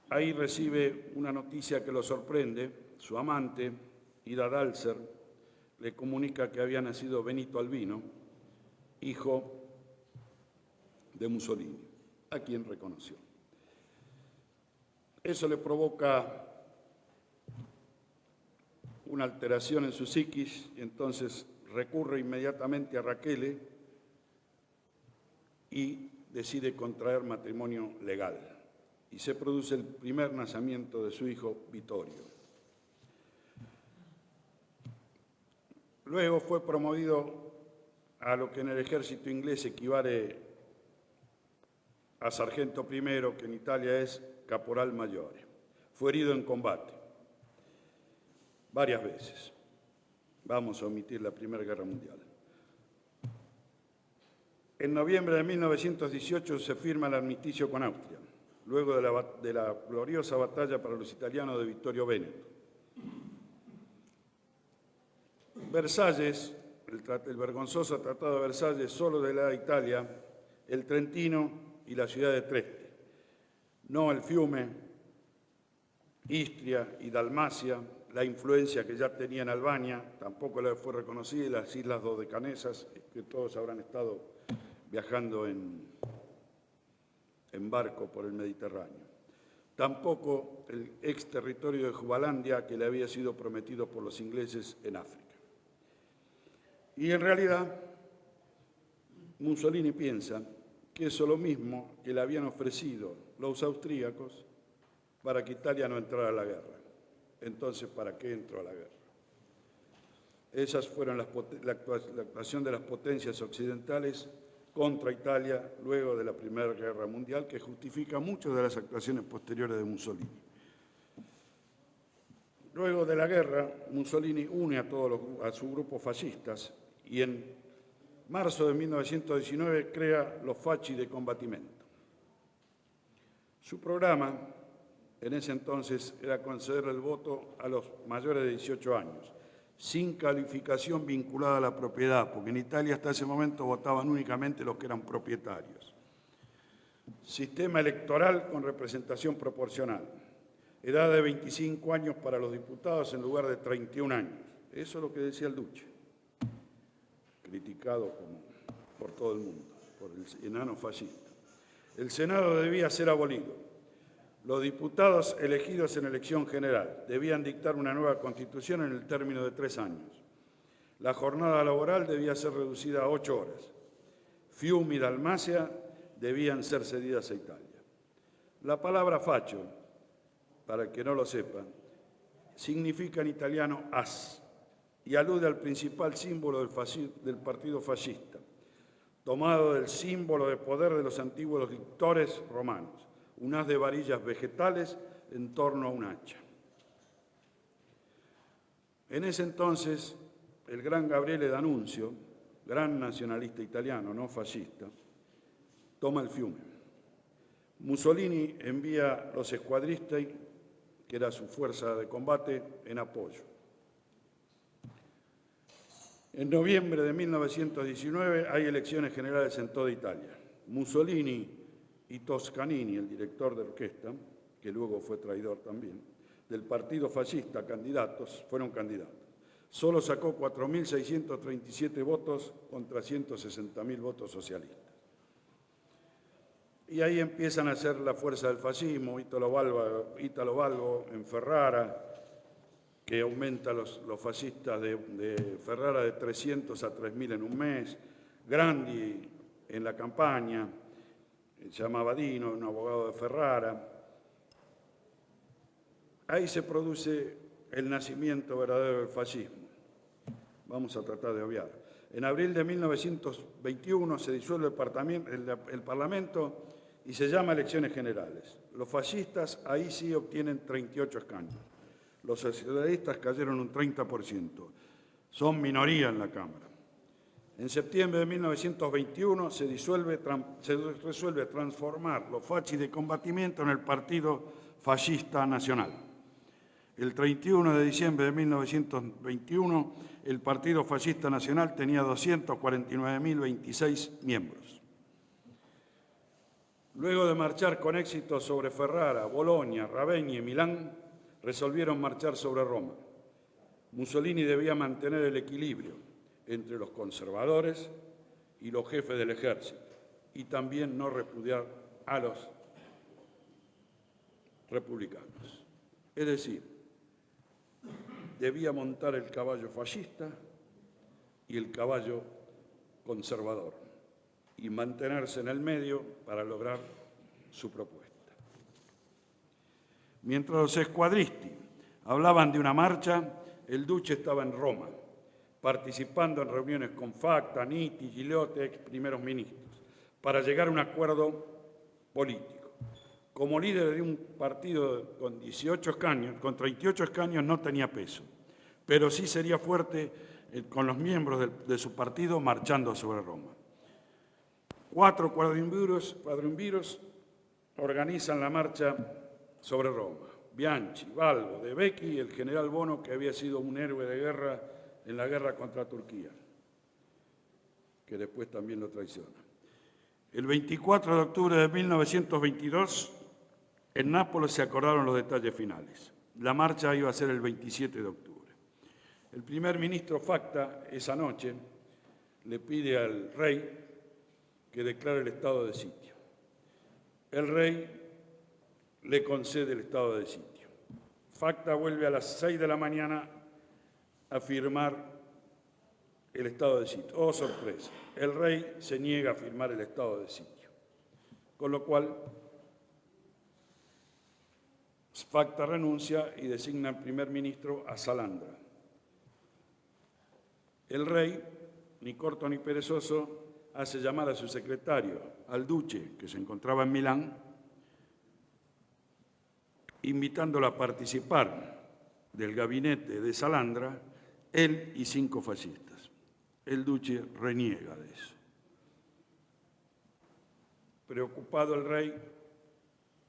Ahí recibe una noticia que lo sorprende. Su amante, Ida Dalser, le comunica que había nacido Benito Albino, hijo de Mussolini, a quien reconoció. Eso le provoca una alteración en su psiquis y entonces recurre inmediatamente a Raquel y decide contraer matrimonio legal. Y se produce el primer nacimiento de su hijo Vittorio. Luego fue promovido a lo que en el ejército inglés equivale a sargento primero, que en Italia es caporal mayor. Fue herido en combate varias veces. Vamos a omitir la Primera Guerra Mundial. En noviembre de 1918 se firma el armisticio con Austria, luego de la gloriosa batalla para los italianos de Vittorio Veneto. Versalles, el vergonzoso Tratado de Versalles, solo de la Italia, el Trentino y la ciudad de Trieste, no el Fiume, Istria y Dalmacia, la influencia que ya tenía en Albania, tampoco le fue reconocida, y las islas dodecanesas, que todos habrán estado viajando en barco por el Mediterráneo. Tampoco el ex territorio de Jubalandia, que le había sido prometido por los ingleses en África. Y en realidad, Mussolini piensa que eso es lo mismo que le habían ofrecido los austríacos para que Italia no entrara a la guerra. Entonces, ¿para qué entró a la guerra? Esas fueron la actuación de las potencias occidentales contra Italia luego de la Primera Guerra Mundial, que justifica muchas de las actuaciones posteriores de Mussolini. Luego de la guerra, Mussolini une a sus grupos fascistas y en marzo de 1919 crea los Fasci de Combattimento. Su programa en ese entonces era conceder el voto a los mayores de 18 años, sin calificación vinculada a la propiedad, porque en Italia hasta ese momento votaban únicamente los que eran propietarios. Sistema electoral con representación proporcional. Edad de 25 años para los diputados en lugar de 31 años. Eso es lo que decía el Duce, criticado por todo el mundo, por el enano fascista. El Senado debía ser abolido. Los diputados elegidos en elección general debían dictar una nueva constitución en el término de 3 años. La jornada laboral debía ser reducida a 8 horas. Fiume y Dalmacia debían ser cedidas a Italia. La palabra facho, para el que no lo sepa, significa en italiano as y alude al principal símbolo del partido fascista, tomado del símbolo de poder de los antiguos lictores romanos, un haz de varillas vegetales en torno a un hacha. En ese entonces, el gran Gabriele D'Annunzio, gran nacionalista italiano, no fascista, toma el Fiume. Mussolini envía los squadristi, que era su fuerza de combate, en apoyo. En noviembre de 1919 hay elecciones generales en toda Italia. Mussolini y Toscanini, el director de orquesta, que luego fue traidor también, del partido fascista, fueron candidatos. Solo sacó 4.637 votos contra 160.000 votos socialistas. Y ahí empiezan a ser la fuerza del fascismo, Italo Balbo en Ferrara, que aumenta los fascistas de Ferrara de 300 a 3.000 en un mes, Grandi en la campaña, se llamaba Dino, un abogado de Ferrara. Ahí se produce el nacimiento verdadero del fascismo. Vamos a tratar de obviar. En abril de 1921 se disuelve el Parlamento y se llama elecciones generales. Los fascistas ahí sí obtienen 38 escaños. Los socialistas cayeron un 30%. Son minoría en la Cámara. En septiembre de 1921 se resuelve transformar los fachis de combatimiento en el Partido Fascista Nacional. El 31 de diciembre de 1921, el Partido Fascista Nacional tenía 249.026 miembros. Luego de marchar con éxito sobre Ferrara, Bolonia, Ravenna y Milán, resolvieron marchar sobre Roma. Mussolini debía mantener el equilibrio entre los conservadores y los jefes del ejército, y también no repudiar a los republicanos. Es decir, debía montar el caballo fascista y el caballo conservador y mantenerse en el medio para lograr su propuesta. Mientras los squadristi hablaban de una marcha, el duce estaba en Roma, participando en reuniones con Facta, Nitti, Gigliotti, ex primeros ministros, para llegar a un acuerdo político. Como líder de un partido con 18 escaños, con 38 escaños no tenía peso, pero sí sería fuerte con los miembros de su partido marchando sobre Roma. 4 cuadrimviros organizan la marcha sobre Roma. Bianchi, Balbo, De Becchi y el general Bono, que había sido un héroe de guerra en la guerra contra Turquía, que después también lo traiciona. El 24 de octubre de 1922, en Nápoles se acordaron los detalles finales. La marcha iba a ser el 27 de octubre. El primer ministro Facta, esa noche, le pide al rey que declare el estado de sitio. El rey le concede el estado de sitio. Facta vuelve a las 6 de la mañana a firmar el estado de sitio. Oh, sorpresa, el rey se niega a firmar el estado de sitio. Con lo cual, Facta renuncia y designa al primer ministro a Salandra. El rey, ni corto ni perezoso, hace llamar a su secretario, al duce, que se encontraba en Milán, invitándolo a participar del gabinete de Salandra, él y 5 fascistas. El duce reniega de eso. Preocupado el rey,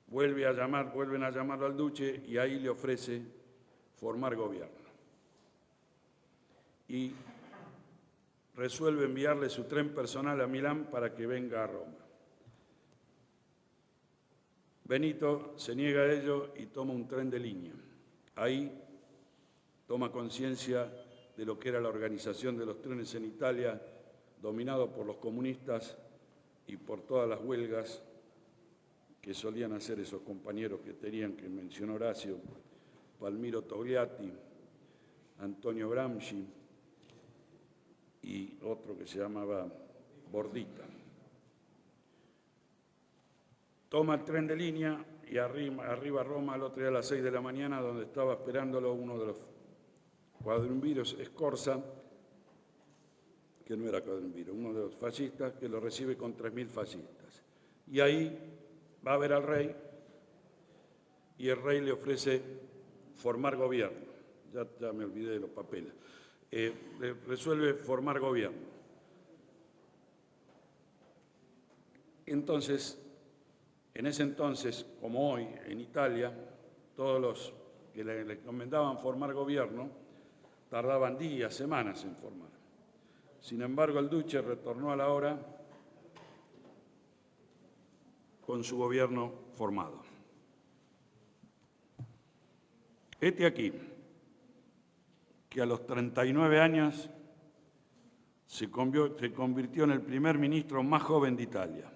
vuelven a llamarlo al duce y ahí le ofrece formar gobierno. Y resuelve enviarle su tren personal a Milán para que venga a Roma. Benito se niega a ello y toma un tren de línea. Ahí toma conciencia de lo que era la organización de los trenes en Italia, dominado por los comunistas y por todas las huelgas que solían hacer esos compañeros que tenían, que mencionó Horacio, Palmiro Togliatti, Antonio Gramsci y otro que se llamaba Bordita. Toma el tren de línea y arriba a Roma al otro día a las 6 de la mañana, donde estaba esperándolo uno de los cuadrimviros, Scorza, que no era cuadrimviro, uno de los fascistas, que lo recibe con 3.000 fascistas. Y ahí va a ver al rey y el rey le ofrece formar gobierno. Ya me olvidé de los papeles. Le resuelve formar gobierno. Entonces, en ese entonces, como hoy, en Italia, todos los que le recomendaban formar gobierno tardaban días, semanas en formar. Sin embargo, el duce retornó a la hora con su gobierno formado. Este aquí, que a los 39 años se convirtió en el primer ministro más joven de Italia.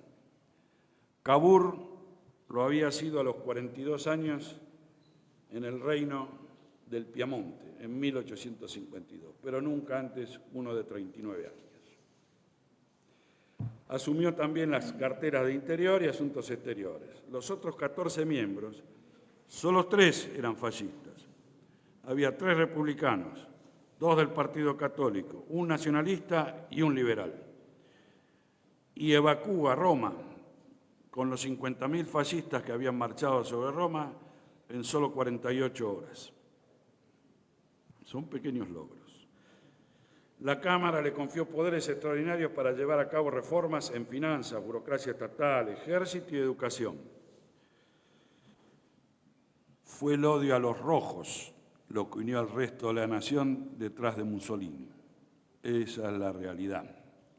Cavour lo había sido a los 42 años en el reino del Piamonte en 1852, pero nunca antes uno de 39 años. Asumió también las carteras de Interior y Asuntos Exteriores. Los otros 14 miembros, solo 3 eran fascistas. Había 3 republicanos, 2 del Partido Católico, un nacionalista y un liberal. Y evacúa Roma con los 50.000 fascistas que habían marchado sobre Roma en solo 48 horas. Son pequeños logros. La Cámara le confió poderes extraordinarios para llevar a cabo reformas en finanzas, burocracia estatal, ejército y educación. Fue el odio a los rojos lo que unió al resto de la nación detrás de Mussolini. Esa es la realidad,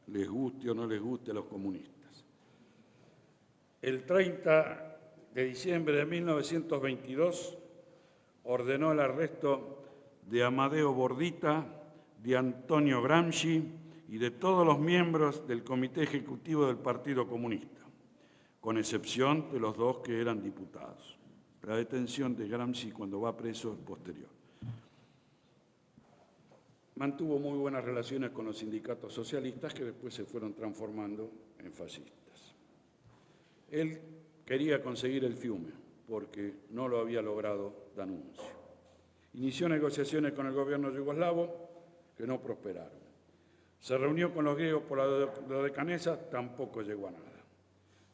les guste o no les guste a los comunistas. El 30 de diciembre de 1922 ordenó el arresto de Amadeo Bordita, de Antonio Gramsci y de todos los miembros del Comité Ejecutivo del Partido Comunista, con excepción de los 2 que eran diputados. La detención de Gramsci cuando va preso es posterior. Mantuvo muy buenas relaciones con los sindicatos socialistas que después se fueron transformando en fascistas. Él quería conseguir el fiume porque no lo había logrado D'Annunzio. Inició negociaciones con el gobierno yugoslavo que no prosperaron. Se reunió con los griegos por la Dodecanesa, tampoco llegó a nada.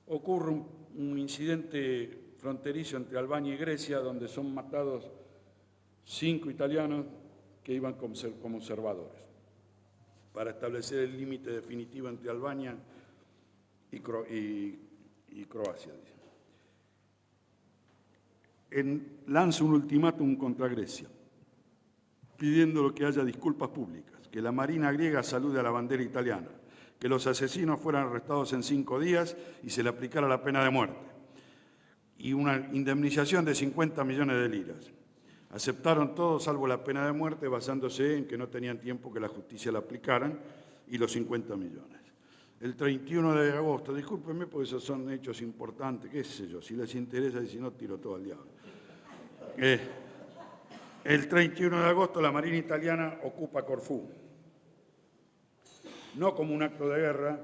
Ocurre un incidente fronterizo entre Albania y Grecia, donde son matados 5 italianos que iban como observadores, para establecer el límite definitivo entre Albania y Croacia. Lanza un ultimátum contra Grecia, pidiendo que haya disculpas públicas, que la Marina griega salude a la bandera italiana, que los asesinos fueran arrestados en 5 días y se le aplicara la pena de muerte, y una indemnización de 50 millones de liras. Aceptaron todos salvo la pena de muerte, basándose en que no tenían tiempo que la justicia la aplicaran, y los 50 millones. El 31 de agosto, discúlpenme porque esos son hechos importantes, qué sé yo, si les interesa y si no, tiro todo al diablo. El 31 de agosto la Marina italiana ocupa Corfú, no como un acto de guerra,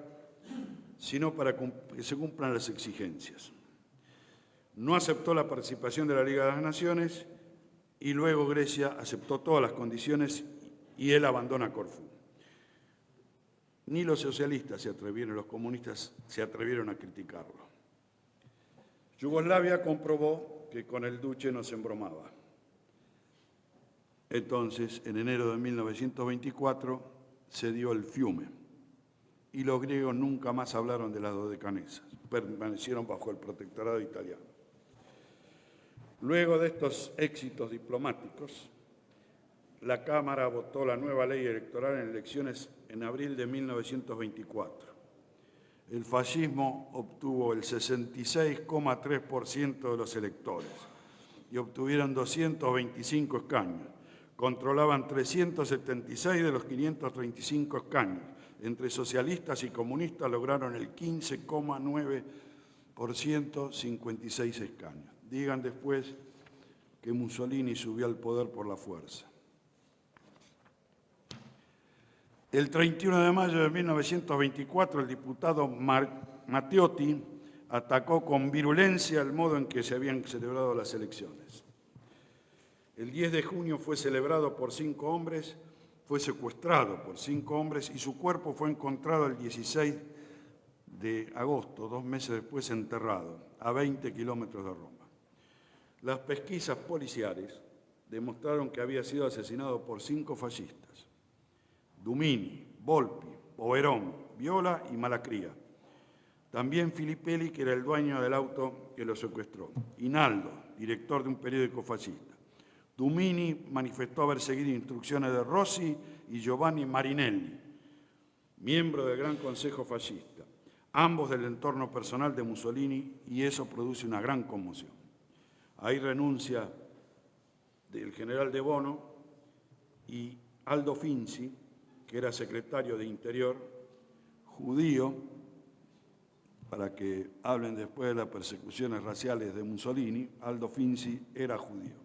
sino para que se cumplan las exigencias. No aceptó la participación de la Liga de las Naciones y luego Grecia aceptó todas las condiciones y él abandona Corfú. Ni los socialistas los comunistas se atrevieron a criticarlo. Yugoslavia comprobó que con el duce no se embromaba. Entonces, en enero de 1924, se dio el fiume y los griegos nunca más hablaron de las Dodecanesas, permanecieron bajo el protectorado italiano. Luego de estos éxitos diplomáticos, la Cámara votó la nueva ley electoral en elecciones en abril de 1924. El fascismo obtuvo el 66,3% de los electores y obtuvieron 225 escaños. Controlaban 376 de los 535 escaños. Entre socialistas y comunistas lograron el 15,9%, 56 escaños. Digan después que Mussolini subió al poder por la fuerza. El 31 de mayo de 1924, el diputado Matteotti atacó con virulencia el modo en que se habían celebrado las elecciones. El 10 de junio fue celebrado por 5 hombres, fue secuestrado por 5 hombres y su cuerpo fue encontrado el 16 de agosto, 2 meses después enterrado, a 20 kilómetros de Roma. Las pesquisas policiales demostraron que había sido asesinado por 5 fascistas: Dumini, Volpi, Poverón, Viola y Malacría. También Filippelli, que era el dueño del auto que lo secuestró. Inaldo, director de un periódico fascista. Dumini manifestó haber seguido instrucciones de Rossi y Giovanni Marinelli, miembro del Gran Consejo Fascista, ambos del entorno personal de Mussolini, y eso produce una gran conmoción. Ahí renuncia del general de Bono y Aldo Finzi, que era secretario de Interior, judío, para que hablen después de las persecuciones raciales de Mussolini. Aldo Finzi era judío.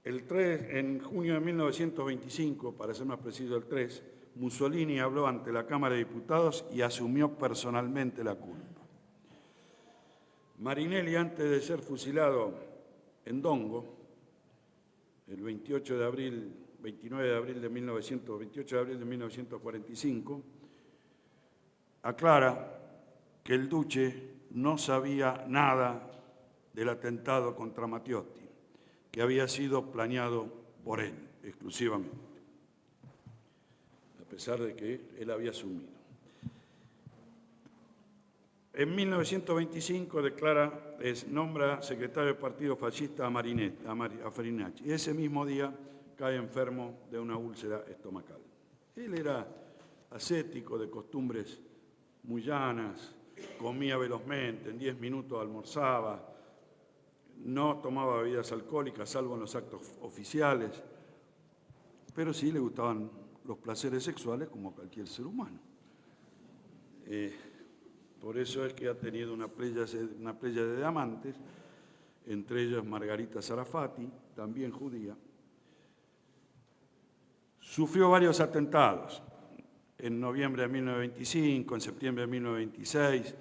En junio de 1925, para ser más preciso el 3, Mussolini habló ante la Cámara de Diputados y asumió personalmente la culpa. Marinelli, antes de ser fusilado en Dongo, el 29 de abril de 1945, aclara que el duce no sabía nada del atentado contra Matteotti, que había sido planeado por él exclusivamente, a pesar de que él había asumido. En 1925 nombra secretario del Partido Fascista a Farinacci, y ese mismo día cae enfermo de una úlcera estomacal. Él era ascético, de costumbres muy llanas, comía velozmente, en 10 minutos almorzaba, no tomaba bebidas alcohólicas, salvo en los actos oficiales, pero sí le gustaban los placeres sexuales como cualquier ser humano. Por eso es que ha tenido una pléyade de amantes, entre ellos Margarita Sarafati, también judía. Sufrió varios atentados, en noviembre de 1925, en septiembre de 1926,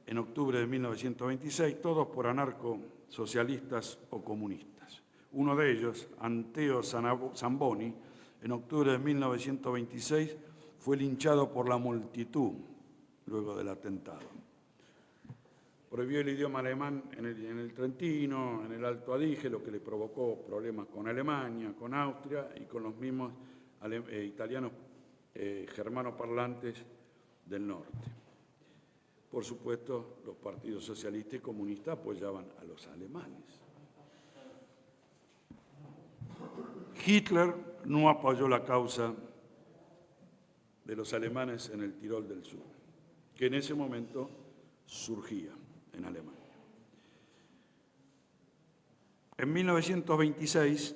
en octubre de 1926, todos por anarcosocialistas o comunistas. Uno de ellos, Anteo Zamboni, en octubre de 1926, fue linchado por la multitud luego del atentado. Prohibió el idioma alemán en el Trentino, en el Alto Adige, lo que le provocó problemas con Alemania, con Austria y con los mismos italianos germanoparlantes del norte. Por supuesto, los partidos socialistas y comunistas apoyaban a los alemanes. Hitler no apoyó la causa de los alemanes en el Tirol del Sur, que en ese momento surgía en Alemania. En 1926,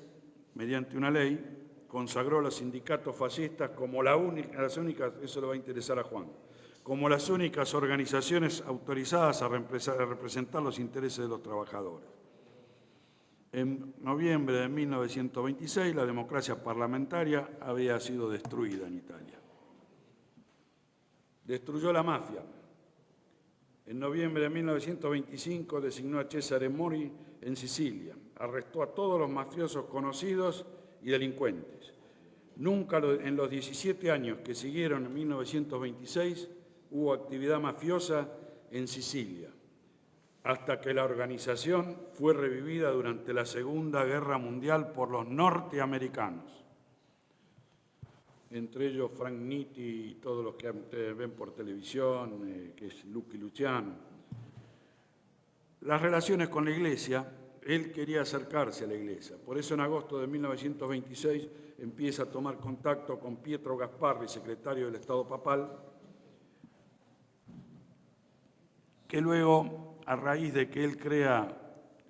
mediante una ley, consagró a los sindicatos fascistas como las únicas, eso le va a interesar a Juan, como las únicas organizaciones autorizadas a representar los intereses de los trabajadores. En noviembre de 1926, la democracia parlamentaria había sido destruida en Italia. Destruyó la mafia. En noviembre de 1925 designó a Cesare Mori en Sicilia. Arrestó a todos los mafiosos conocidos y delincuentes. Nunca en los 17 años que siguieron en 1926 hubo actividad mafiosa en Sicilia, hasta que la organización fue revivida durante la Segunda Guerra Mundial por los norteamericanos, entre ellos Frank Nitti y todos los que ustedes ven por televisión, que es Lucky Luciano. Las relaciones con la Iglesia, él quería acercarse a la Iglesia, por eso en agosto de 1926 empieza a tomar contacto con Pietro Gasparri, secretario del Estado Papal, que luego, a raíz de que él crea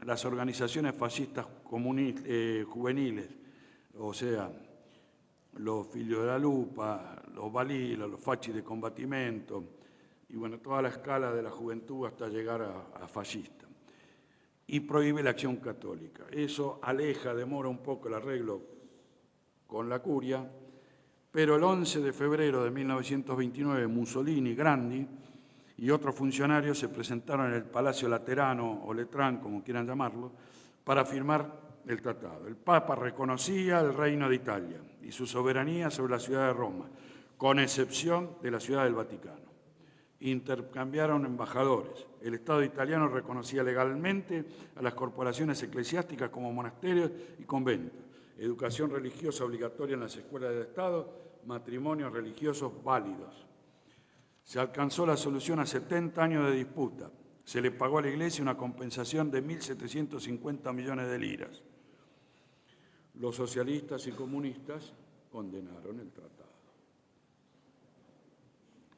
las organizaciones fascistas juveniles, o sea, los Figlios de la Lupa, los Balila, los Fasci de Combattimento, y bueno, toda la escala de la juventud hasta llegar a fascista. Y prohíbe la acción católica. Eso demora un poco el arreglo con la curia, pero el 11 de febrero de 1929 Mussolini, Grandi y otros funcionarios se presentaron en el Palacio Laterano o Letrán, como quieran llamarlo, para firmar el tratado. El Papa reconocía el Reino de Italia y su soberanía sobre la ciudad de Roma, con excepción de la ciudad del Vaticano. Intercambiaron embajadores. El Estado italiano reconocía legalmente a las corporaciones eclesiásticas como monasterios y conventos, educación religiosa obligatoria en las escuelas del Estado, matrimonios religiosos válidos. Se alcanzó la solución a 70 años de disputa. Se le pagó a la Iglesia una compensación de 1.750 millones de liras. Los socialistas y comunistas condenaron el tratado.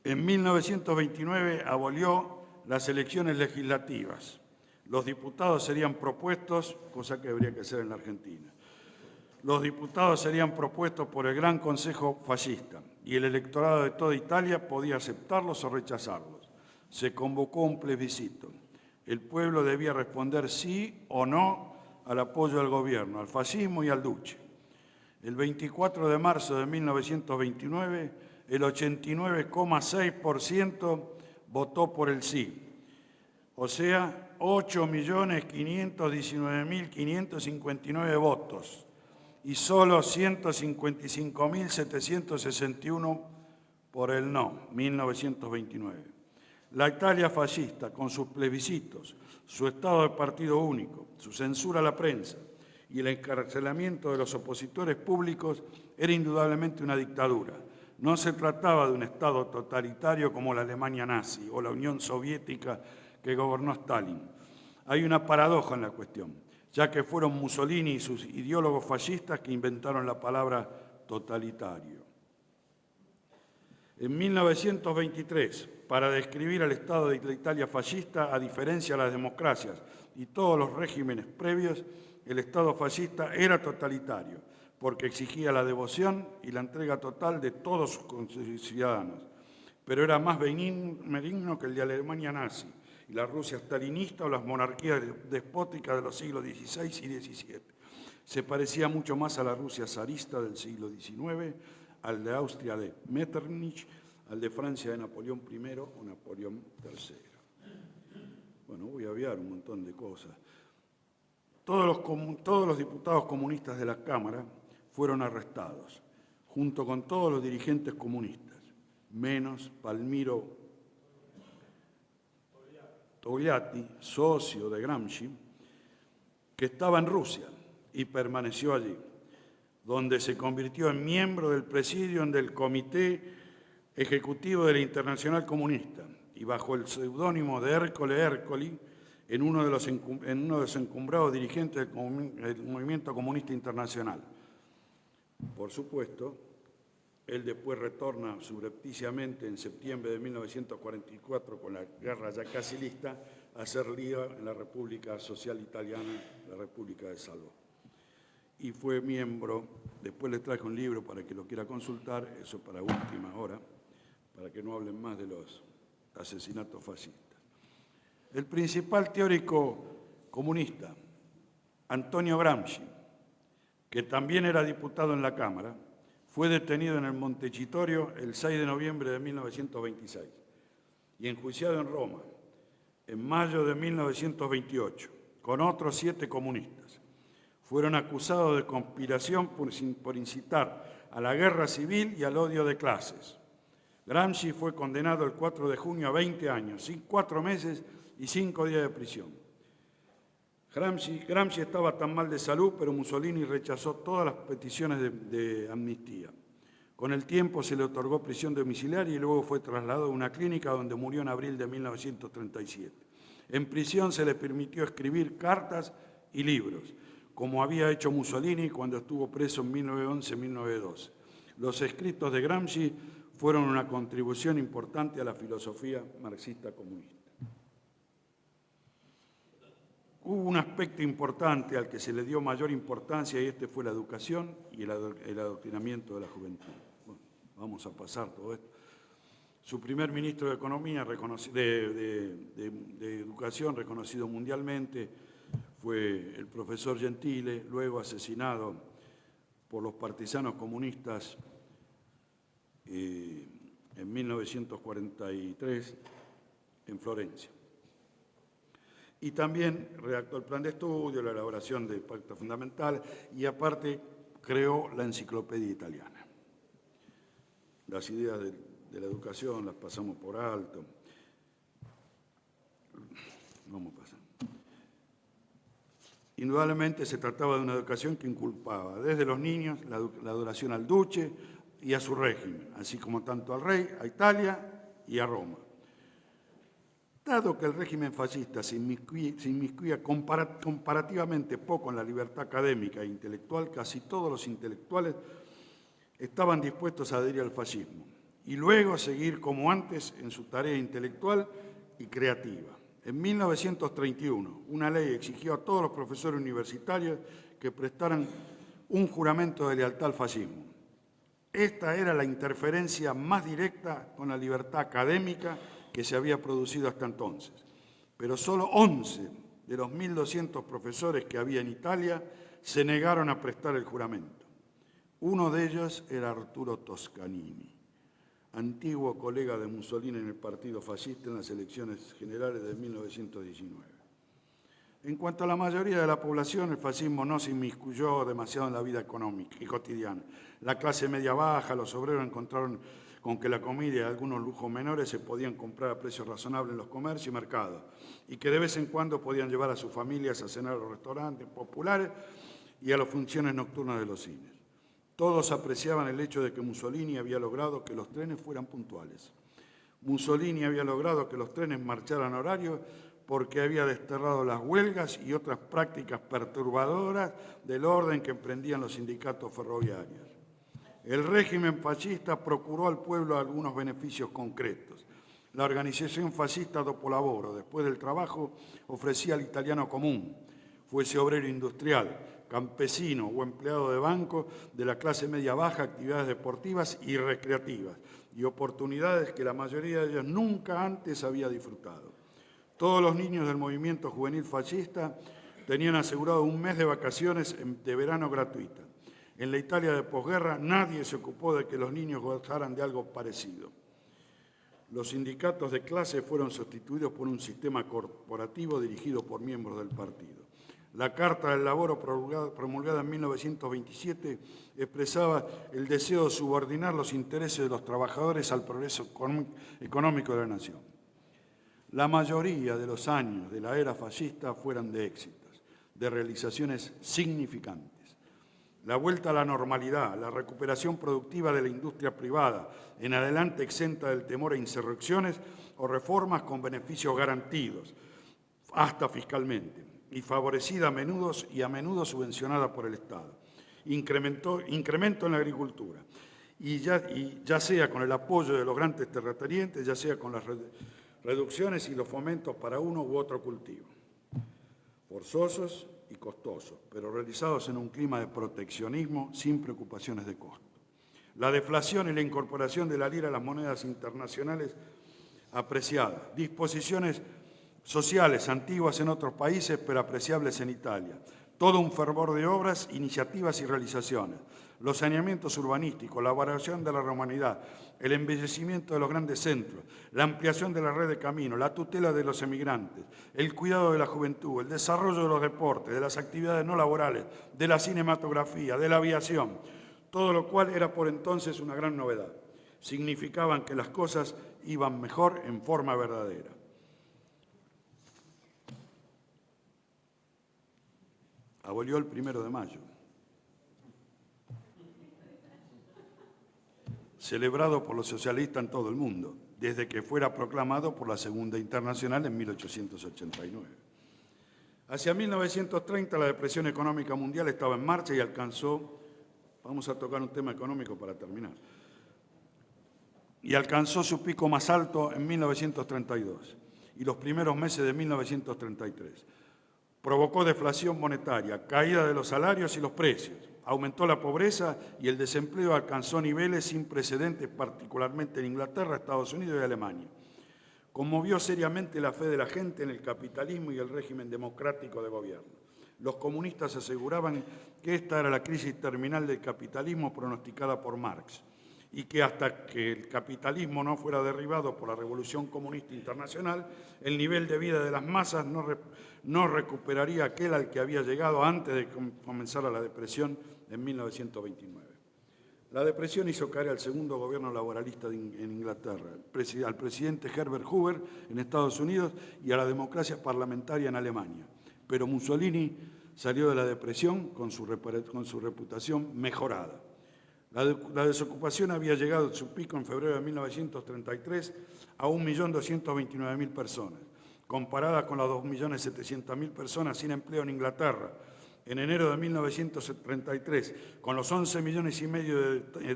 En 1929 abolió las elecciones legislativas. Los diputados serían propuestos, cosa que habría que hacer en la Argentina. Los diputados serían propuestos por el Gran Consejo Fascista y el electorado de toda Italia podía aceptarlos o rechazarlos. Se convocó un plebiscito. El pueblo debía responder sí o no al apoyo al gobierno, al fascismo y al Duce. El 24 de marzo de 1929, el 89,6% votó por el sí, o sea, 8.519.559 votos y solo 155.761 por el no, 1929. La Italia fascista, con sus plebiscitos, su estado de partido único, su censura a la prensa y el encarcelamiento de los opositores públicos, era indudablemente una dictadura. No se trataba de un Estado totalitario como la Alemania nazi o la Unión Soviética que gobernó Stalin. Hay una paradoja en la cuestión, ya que fueron Mussolini y sus ideólogos fascistas que inventaron la palabra totalitario. En 1923, para describir al Estado de la Italia fascista, a diferencia de las democracias y todos los regímenes previos, el Estado fascista era totalitario, porque exigía la devoción y la entrega total de todos sus ciudadanos, pero era más benigno que el de Alemania nazi y la Rusia stalinista o las monarquías despóticas de los siglos XVI y XVII. Se parecía mucho más a la Rusia zarista del siglo XIX, al de Austria de Metternich, al de Francia de Napoleón I o Napoleón III. Bueno, voy a obviar un montón de cosas. Todos los diputados comunistas de la Cámara fueron arrestados, junto con todos los dirigentes comunistas, menos Palmiro Togliatti, socio de Gramsci, que estaba en Rusia y permaneció allí, donde se convirtió en miembro del presidium del Comité Ejecutivo de la Internacional Comunista y bajo el seudónimo de Ercole Ercoli, en uno de los encumbrados dirigentes del Movimiento Comunista Internacional. Por supuesto, él después retorna subrepticiamente en septiembre de 1944 con la guerra ya casi lista a hacer lío en la República Social Italiana, la República de Salò. Y fue miembro, después les traje un libro para que lo quiera consultar, eso para última hora, para que no hablen más de los asesinatos fascistas. El principal teórico comunista, Antonio Gramsci, que también era diputado en la Cámara, fue detenido en el Montecitorio el 6 de noviembre de 1926 y enjuiciado en Roma en mayo de 1928 con otros 7 comunistas. Fueron acusados de conspiración por incitar a la guerra civil y al odio de clases. Gramsci fue condenado el 4 de junio a 20 años, 4 meses y 5 días de prisión. Gramsci estaba tan mal de salud, pero Mussolini rechazó todas las peticiones de amnistía. Con el tiempo se le otorgó prisión domiciliaria y luego fue trasladado a una clínica donde murió en abril de 1937. En prisión se le permitió escribir cartas y libros, como había hecho Mussolini cuando estuvo preso en 1911-1912. Los escritos de Gramsci fueron una contribución importante a la filosofía marxista-comunista. Hubo un aspecto importante al que se le dio mayor importancia y este fue la educación y el adoctrinamiento de la juventud. Bueno, vamos a pasar todo esto. Su primer ministro de Economía, de Educación, reconocido mundialmente, fue el profesor Gentile, luego asesinado por los partisanos comunistas en 1943 en Florencia. Y también redactó el plan de estudio, la elaboración del Pacto Fundamental y aparte creó la Enciclopedia Italiana. Las ideas de la educación las pasamos por alto. Vamos a pasar. Indudablemente se trataba de una educación que inculpaba desde los niños la adoración al Duce y a su régimen, así como tanto al rey, a Italia y a Roma. Dado que el régimen fascista se inmiscuía comparativamente poco en la libertad académica e intelectual, casi todos los intelectuales estaban dispuestos a adherir al fascismo y luego seguir como antes en su tarea intelectual y creativa. En 1931, una ley exigió a todos los profesores universitarios que prestaran un juramento de lealtad al fascismo. Esta era la interferencia más directa con la libertad académica que se había producido hasta entonces. Pero solo 11 de los 1.200 profesores que había en Italia se negaron a prestar el juramento. Uno de ellos era Arturo Toscanini, antiguo colega de Mussolini en el Partido Fascista en las elecciones generales de 1919. En cuanto a la mayoría de la población, el fascismo no se inmiscuyó demasiado en la vida económica y cotidiana. La clase media baja, los obreros encontraron con que la comida y algunos lujos menores se podían comprar a precios razonables en los comercios y mercados, y que de vez en cuando podían llevar a sus familias a cenar a los restaurantes populares y a las funciones nocturnas de los cines. Todos apreciaban el hecho de que Mussolini había logrado que los trenes fueran puntuales. Mussolini había logrado que los trenes marcharan a horario porque había desterrado las huelgas y otras prácticas perturbadoras del orden que emprendían los sindicatos ferroviarios. El régimen fascista procuró al pueblo algunos beneficios concretos. La organización fascista Dopo Lavoro, después del trabajo, ofrecía al italiano común, fuese obrero industrial, campesino o empleado de banco, de la clase media-baja, actividades deportivas y recreativas, y oportunidades que la mayoría de ellos nunca antes había disfrutado. Todos los niños del movimiento juvenil fascista tenían asegurado un mes de vacaciones de verano gratuita. En la Italia de posguerra nadie se ocupó de que los niños gozaran de algo parecido. Los sindicatos de clase fueron sustituidos por un sistema corporativo dirigido por miembros del partido. La Carta del Laboro, promulgada en 1927, expresaba el deseo de subordinar los intereses de los trabajadores al progreso económico de la nación. La mayoría de los años de la era fascista fueron de éxitos, de realizaciones significantes. La vuelta a la normalidad, la recuperación productiva de la industria privada, en adelante exenta del temor a insurrecciones o reformas con beneficios garantidos, hasta fiscalmente, y favorecida a menudo subvencionada por el Estado. Incremento en la agricultura, y ya sea con el apoyo de los grandes terratenientes, ya sea con las reducciones y los fomentos para uno u otro cultivo, forzosos y costosos, pero realizados en un clima de proteccionismo sin preocupaciones de costo. La deflación y la incorporación de la lira a las monedas internacionales apreciadas, disposiciones sociales antiguas en otros países, pero apreciables en Italia. Todo un fervor de obras, iniciativas y realizaciones. Los saneamientos urbanísticos, la variación de la romanidad, el embellecimiento de los grandes centros, la ampliación de la red de caminos, la tutela de los emigrantes, el cuidado de la juventud, el desarrollo de los deportes, de las actividades no laborales, de la cinematografía, de la aviación, todo lo cual era por entonces una gran novedad. Significaban que las cosas iban mejor en forma verdadera. Abolió el 1 de mayo, celebrado por los socialistas en todo el mundo, desde que fuera proclamado por la Segunda Internacional en 1889. Hacia 1930 la depresión económica mundial estaba en marcha y alcanzó, vamos a tocar un tema económico para terminar, y alcanzó su pico más alto en 1932 y los primeros meses de 1933. Provocó deflación monetaria, caída de los salarios y los precios, aumentó la pobreza y el desempleo alcanzó niveles sin precedentes, particularmente en Inglaterra, Estados Unidos y Alemania. Conmovió seriamente la fe de la gente en el capitalismo y el régimen democrático de gobierno. Los comunistas aseguraban que esta era la crisis terminal del capitalismo pronosticada por Marx y que hasta que el capitalismo no fuera derribado por la Revolución Comunista Internacional, el nivel de vida de las masas no recuperaría aquel al que había llegado antes de comenzar la depresión en 1929. La depresión hizo caer al segundo gobierno laboralista en Inglaterra, al presidente Herbert Hoover en Estados Unidos y a la democracia parlamentaria en Alemania. Pero Mussolini salió de la depresión con su reputación mejorada. La desocupación había llegado a su pico en febrero de 1933 a 1.229.000 personas, comparada con las 2.700.000 personas sin empleo en Inglaterra. En enero de 1933, con los 11,5 millones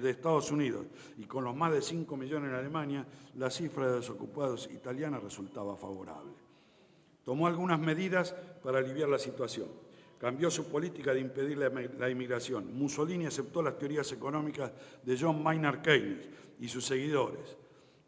de Estados Unidos y con los más de 5 millones en Alemania, la cifra de desocupados italiana resultaba favorable. Tomó algunas medidas para aliviar la situación. Cambió su política de impedir la inmigración. Mussolini aceptó las teorías económicas de John Maynard Keynes y sus seguidores,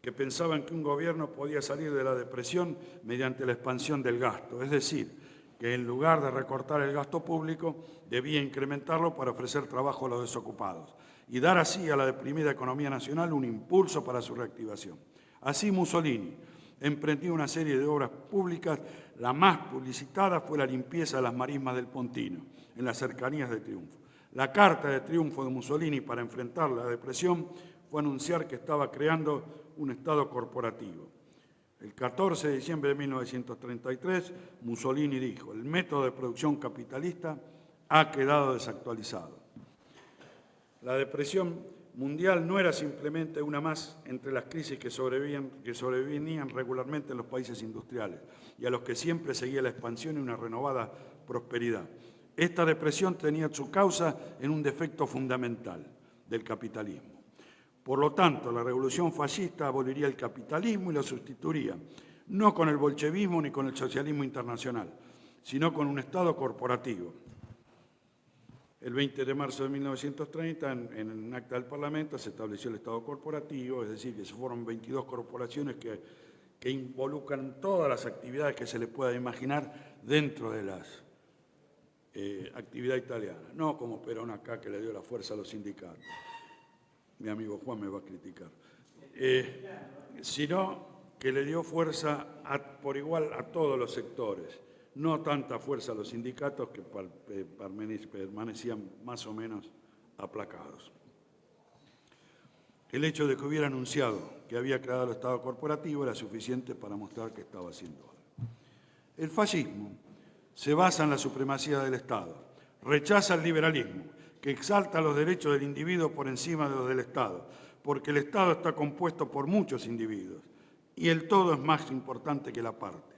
que pensaban que un gobierno podía salir de la depresión mediante la expansión del gasto, es decir, que en lugar de recortar el gasto público, debía incrementarlo para ofrecer trabajo a los desocupados y dar así a la deprimida economía nacional un impulso para su reactivación. Así Mussolini emprendió una serie de obras públicas. La más publicitada fue la limpieza de las marismas del Pontino, en las cercanías de Triunfo. La carta de triunfo de Mussolini para enfrentar la depresión fue anunciar que estaba creando un Estado corporativo. El 14 de diciembre de 1933, Mussolini dijo: el método de producción capitalista ha quedado desactualizado. La depresión mundial no era simplemente una más entre las crisis que sobrevenían regularmente en los países industriales y a los que siempre seguía la expansión y una renovada prosperidad. Esta depresión tenía su causa en un defecto fundamental del capitalismo. Por lo tanto, la revolución fascista aboliría el capitalismo y lo sustituiría, no con el bolchevismo ni con el socialismo internacional, sino con un Estado corporativo. El 20 de marzo de 1930, en un acta del Parlamento, se estableció el Estado corporativo, es decir, que se forman 22 corporaciones que involucran todas las actividades que se le pueda imaginar dentro de las actividades italianas, no como Perón acá, que le dio la fuerza a los sindicatos. Mi amigo Juan me va a criticar, sino que le dio fuerza por igual a todos los sectores, no tanta fuerza a los sindicatos que permanecían más o menos aplacados. El hecho de que hubiera anunciado que había creado el Estado corporativo era suficiente para mostrar que estaba haciendo algo. El fascismo se basa en la supremacía del Estado, rechaza el liberalismo, que exalta los derechos del individuo por encima de los del Estado, porque el Estado está compuesto por muchos individuos y el todo es más importante que la parte.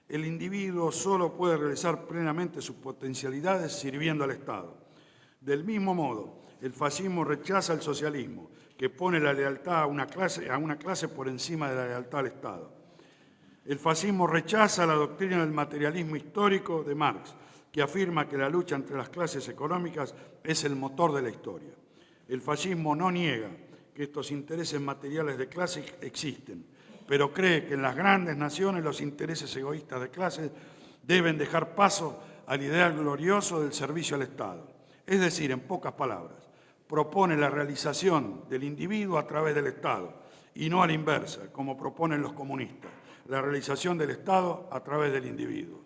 El individuo solo puede realizar plenamente sus potencialidades sirviendo al Estado. Del mismo modo, el fascismo rechaza el socialismo, que pone la lealtad a una clase por encima de la lealtad al Estado. El fascismo rechaza la doctrina del materialismo histórico de Marx, que afirma que la lucha entre las clases económicas es el motor de la historia. El fascismo no niega que estos intereses materiales de clase existen, pero cree que en las grandes naciones los intereses egoístas de clase deben dejar paso al ideal glorioso del servicio al Estado. Es decir, en pocas palabras, propone la realización del individuo a través del Estado y no a la inversa, como proponen los comunistas, la realización del Estado a través del individuo.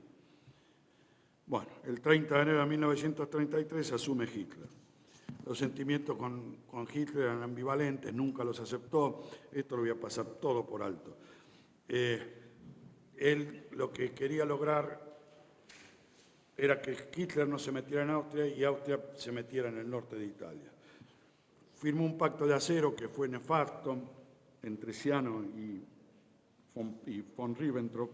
Bueno, el 30 de enero de 1933 asume Hitler. Los sentimientos con Hitler eran ambivalentes, nunca los aceptó. Esto lo voy a pasar todo por alto. Él lo que quería lograr era que Hitler no se metiera en Austria y Austria se metiera en el norte de Italia. Firmó un pacto de acero que fue nefasto entre Ciano y von Ribbentrop.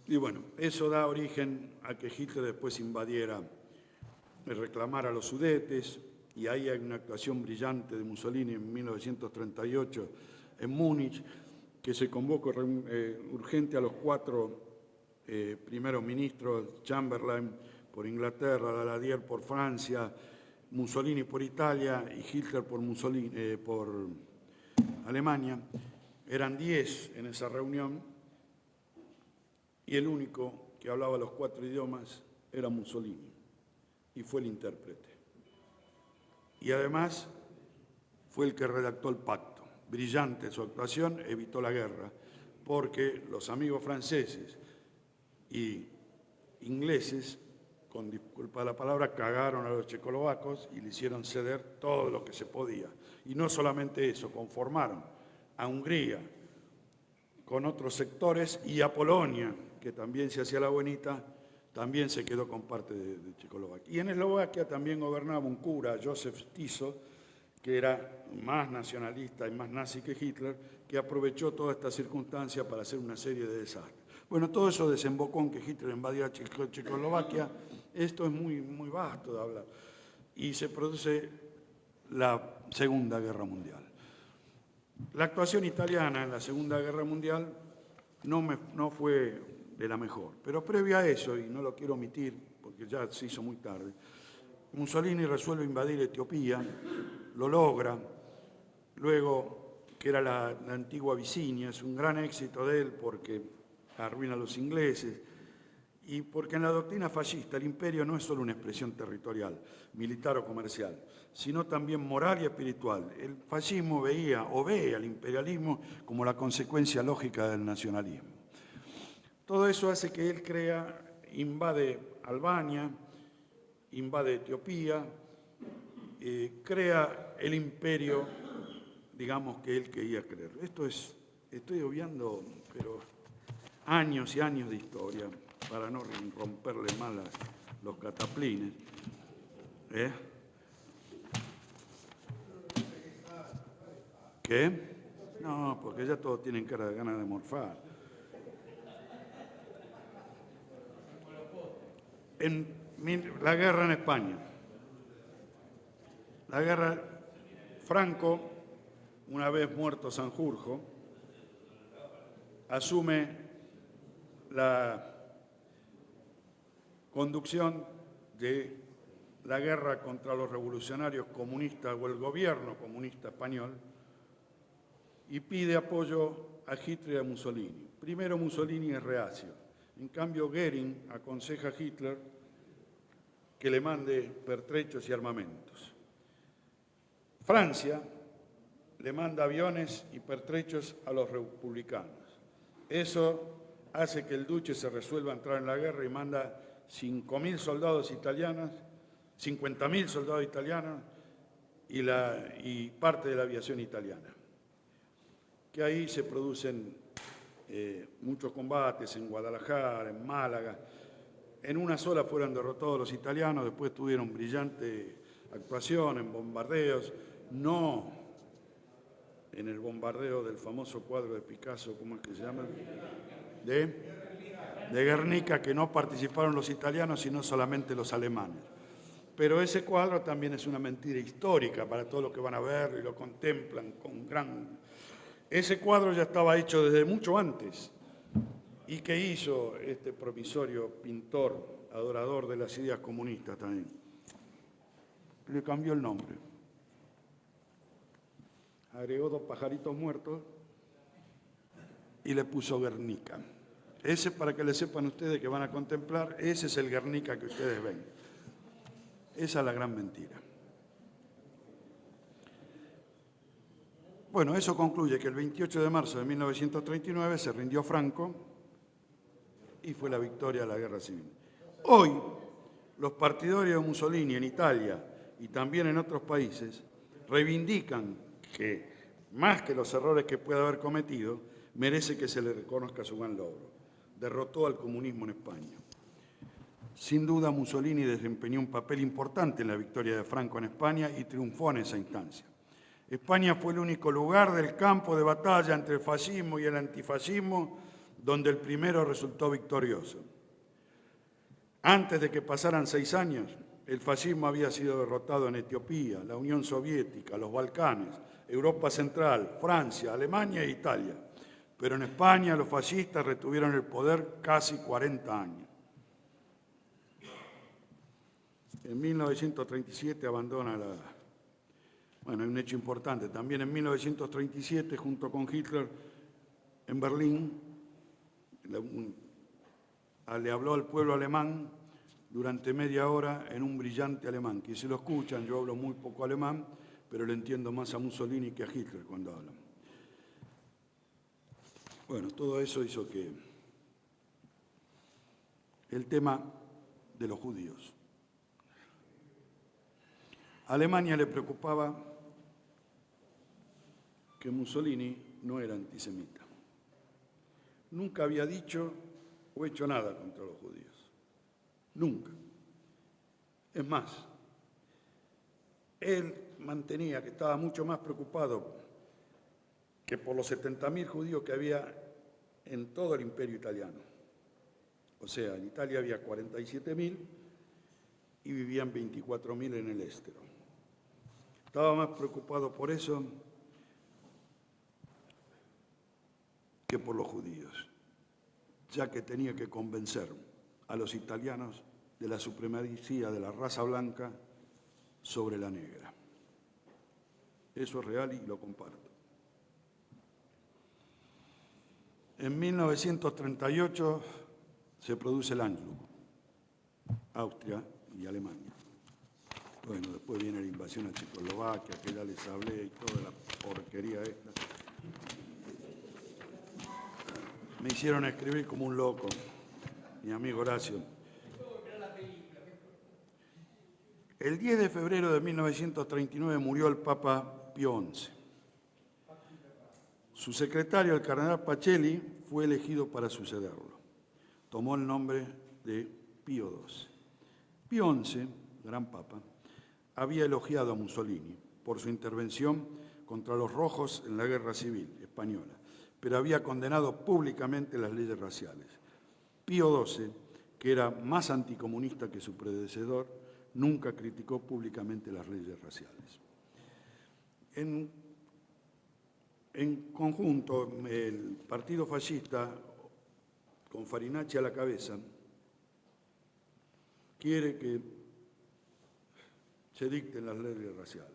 Y bueno, eso da origen a que Hitler después invadiera, reclamara los Sudetes, y ahí hay una actuación brillante de Mussolini en 1938 en Múnich, que se convocó urgente a los 4 primeros ministros, Chamberlain por Inglaterra, Daladier por Francia, Mussolini por Italia y Hitler por Alemania. Eran 10 en esa reunión y el único que hablaba los 4 idiomas era Mussolini y fue el intérprete. Y además fue el que redactó el pacto. Brillante su actuación, evitó la guerra, porque los amigos franceses y ingleses, con disculpa de la palabra, cagaron a los checoslovacos y le hicieron ceder todo lo que se podía. Y no solamente eso, conformaron a Hungría con otros sectores y a Polonia, que también se hacía la buenita, también se quedó con parte de Checoslovaquia. Y en Eslovaquia también gobernaba un cura, Josef Tiso, que era más nacionalista y más nazi que Hitler, que aprovechó toda esta circunstancia para hacer una serie de desastres. Bueno, todo eso desembocó en que Hitler invadiera Checoslovaquia. Esto es muy vasto de hablar. Y se produce la Segunda Guerra Mundial. La actuación italiana en la Segunda Guerra Mundial no fue de la mejor. Pero previo a eso, y no lo quiero omitir porque ya se hizo muy tarde, Mussolini resuelve invadir Etiopía, lo logra, luego, que era la antigua Abisinia, es un gran éxito de él porque arruina a los ingleses, y porque en la doctrina fascista el imperio no es solo una expresión territorial, militar o comercial, sino también moral y espiritual. El fascismo veía o ve al imperialismo como la consecuencia lógica del nacionalismo. Todo eso hace que él invade Albania, invade Etiopía, crea el imperio, digamos, que él quería creer. Estoy obviando, pero años y años de historia, para no romperle más los cataplines. ¿Qué? No, porque ya todos tienen cara de ganas de morfar. La guerra en España. La guerra, Franco, una vez muerto Sanjurjo, asume la conducción de la guerra contra los revolucionarios comunistas o el gobierno comunista español y pide apoyo a Hitler y a Mussolini. Primero Mussolini es reacio. En cambio, Goering aconseja a Hitler que le mande pertrechos y armamentos. Francia le manda aviones y pertrechos a los republicanos. Eso hace que el duce se resuelva a entrar en la guerra y manda 5.000 soldados italianos, 50.000 soldados italianos y parte de la aviación italiana. Que ahí se producen muchos combates en Guadalajara, en Málaga. En una sola fueron derrotados los italianos, después tuvieron brillante actuación en bombardeos, no en el bombardeo del famoso cuadro de Picasso, ¿cómo es que se llama? De Guernica, que no participaron los italianos, sino solamente los alemanes. Pero ese cuadro también es una mentira histórica para todos los que van a verlo y lo contemplan con gran... Ese cuadro ya estaba hecho desde mucho antes. ¿Y qué hizo este promisorio pintor, adorador de las ideas comunistas también? Le cambió el nombre. Agregó 2 pajaritos muertos y le puso Guernica. Ese, para que le sepan ustedes que van a contemplar, ese es el Guernica que ustedes ven. Esa es la gran mentira. Bueno, eso concluye que el 28 de marzo de 1939 se rindió Franco y fue la victoria de la guerra civil. Hoy, los partidarios de Mussolini en Italia y también en otros países reivindican que, más que los errores que puede haber cometido, merece que se le reconozca su gran logro. Derrotó al comunismo en España. Sin duda, Mussolini desempeñó un papel importante en la victoria de Franco en España y triunfó en esa instancia. España fue el único lugar del campo de batalla entre el fascismo y el antifascismo donde el primero resultó victorioso. Antes de que pasaran 6 años, el fascismo había sido derrotado en Etiopía, la Unión Soviética, los Balcanes, Europa Central, Francia, Alemania e Italia. Pero en España los fascistas retuvieron el poder casi 40 años. En 1937 abandona la... Bueno, hay un hecho importante. También en 1937, junto con Hitler, en Berlín, le habló al pueblo alemán durante media hora en un brillante alemán. Que si lo escuchan, yo hablo muy poco alemán, pero le entiendo más a Mussolini que a Hitler cuando hablan. Bueno, todo eso hizo que el tema de los judíos. A Alemania le preocupaba que Mussolini no era antisemita. Nunca había dicho o hecho nada contra los judíos. Nunca. Es más, él mantenía que estaba mucho más preocupado que por los 70.000 judíos que había en todo el imperio italiano. O sea, en Italia había 47.000 y vivían 24.000 en el Estero. Estaba más preocupado por eso que por los judíos, ya que tenía que convencer a los italianos de la supremacía de la raza blanca sobre la negra. Eso es real y lo comparto. En 1938 se produce el Anschluss, Austria y Alemania. Bueno, después viene la invasión a Checoslovaquia, que ya les hablé, y toda la porquería esta. Me hicieron escribir como un loco, mi amigo Horacio. El 10 de febrero de 1939 murió el Papa Pío XI. Su secretario, el cardenal Pacelli, fue elegido para sucederlo. Tomó el nombre de Pío XII. Pío XI, gran papa, había elogiado a Mussolini por su intervención contra los rojos en la Guerra Civil Española, pero había condenado públicamente las leyes raciales. Pío XII, que era más anticomunista que su predecesor, nunca criticó públicamente las leyes raciales. En conjunto, el partido fascista, con Farinacci a la cabeza, quiere que se dicten las leyes raciales.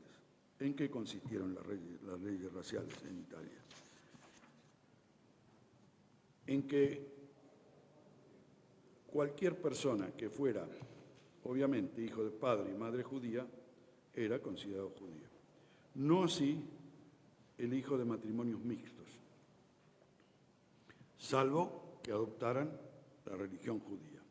¿En qué consistieron las leyes raciales en Italia? En que cualquier persona que fuera, obviamente, hijo de padre y madre judía, era considerado judío. No así el hijo de matrimonios mixtos, salvo que adoptaran la religión judía.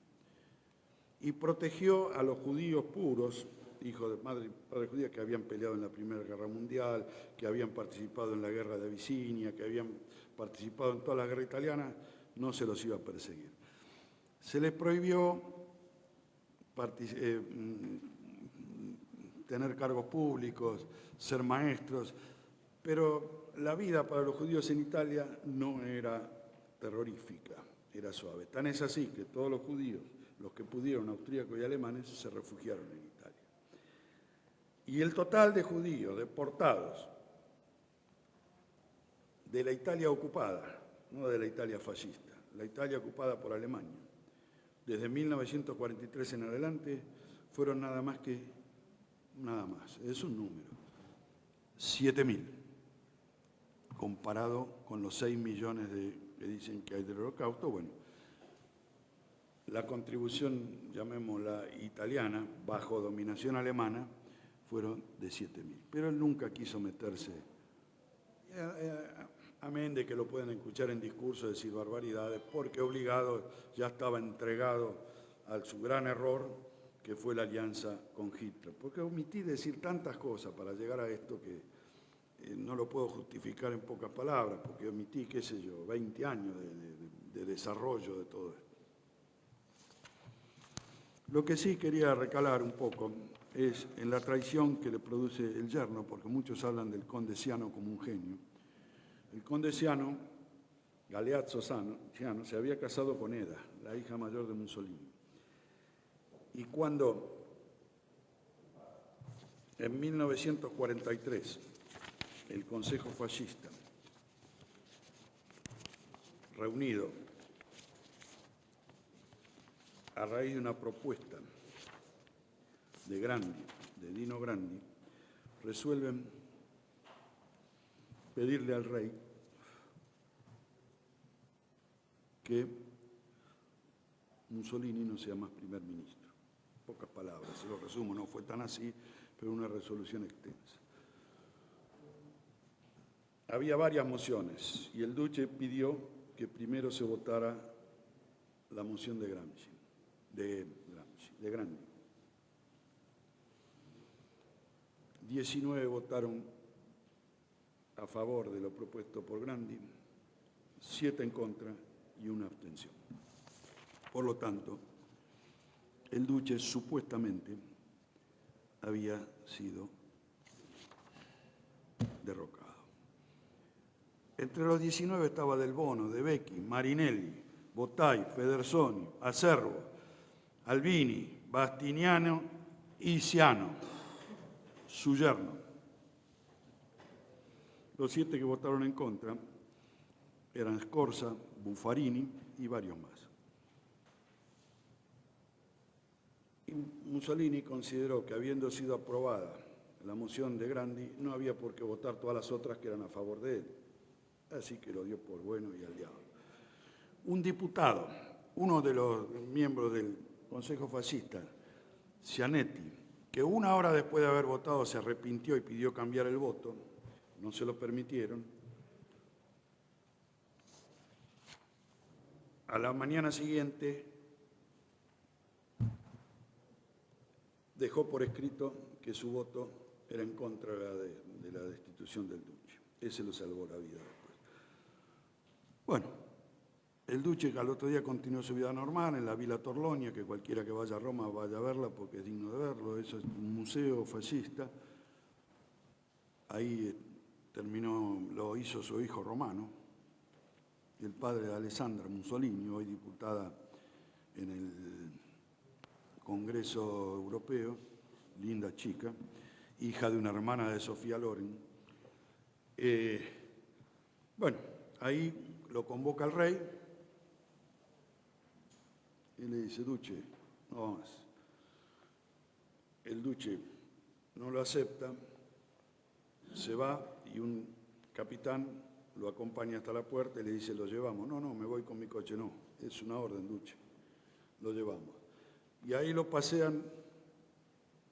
Y protegió a los judíos puros, hijos de madre y padre judía, que habían peleado en la Primera Guerra Mundial, que habían participado en la Guerra de Abisinia, que habían participado en toda la guerra italiana, no se los iba a perseguir. Se les prohibió tener cargos públicos, ser maestros, pero la vida para los judíos en Italia no era terrorífica, era suave. Tan es así que todos los judíos, los que pudieron, austríacos y alemanes, se refugiaron en Italia. Y el total de judíos deportados de la Italia ocupada, no de la Italia fascista, la Italia ocupada por Alemania, desde 1943 en adelante, fueron nada más, es un número, 7.000, comparado con los 6 millones que dicen que hay del Holocausto. Bueno, la contribución, llamémosla italiana, bajo dominación alemana, fueron de 7.000. Pero él nunca quiso meterse, amén de que lo pueden escuchar en discursos, decir barbaridades, porque obligado ya estaba entregado a su gran error, que fue la alianza con Hitler. Porque omití decir tantas cosas para llegar a esto que no lo puedo justificar en pocas palabras, porque omití, qué sé yo, 20 años de desarrollo de todo esto. Lo que sí quería recalar un poco es en la traición que le produce el yerno, porque muchos hablan del conde Ciano como un genio. El conde Ciano, Galeazzo Ciano, se había casado con Eda, la hija mayor de Mussolini. Y cuando en 1943 el Consejo Fascista, reunido a raíz de una propuesta de Grandi, de Dino Grandi, resuelven pedirle al rey que Mussolini no sea más primer ministro. Pocas palabras, se lo resumo, no fue tan así, pero una resolución extensa. Había varias mociones y el duque pidió que primero se votara la moción de Grandi. 19 votaron a favor de lo propuesto por Grandi, 7 en contra y 1 abstención. Por lo tanto, el duque supuestamente había sido derrocado. Entre los 19 estaba Del Bono, De Becchi, Marinelli, Bottai, Federsoni, Acerbo, Albini, Bastiniano y Ciano, su yerno. Los 7 que votaron en contra eran Scorza, Buffarini y varios más. Y Mussolini consideró que, habiendo sido aprobada la moción de Grandi, no había por qué votar todas las otras que eran a favor de él. Así que lo dio por bueno y al diablo. Un diputado, uno de los miembros del Consejo Fascista, Cianetti, que una hora después de haber votado se arrepintió y pidió cambiar el voto, no se lo permitieron. A la mañana siguiente dejó por escrito que su voto era en contra de la destitución del Duce. Ese lo salvó la vida después. Bueno, el Duce al otro día continuó su vida normal en la Villa Torlonia, que cualquiera que vaya a Roma vaya a verla porque es digno de verlo. Eso es un museo fascista. Ahí terminó, lo hizo su hijo Romano, el padre de Alessandra Mussolini, hoy diputada en el Congreso Europeo, linda chica, hija de una hermana de Sofía Loren. Bueno, ahí lo convoca el rey y le dice: Duce, no más. El Duce no lo acepta, se va y un capitán lo acompaña hasta la puerta y le dice: lo llevamos. No, me voy con mi coche. No, es una orden, Duce, lo llevamos. Y ahí lo pasean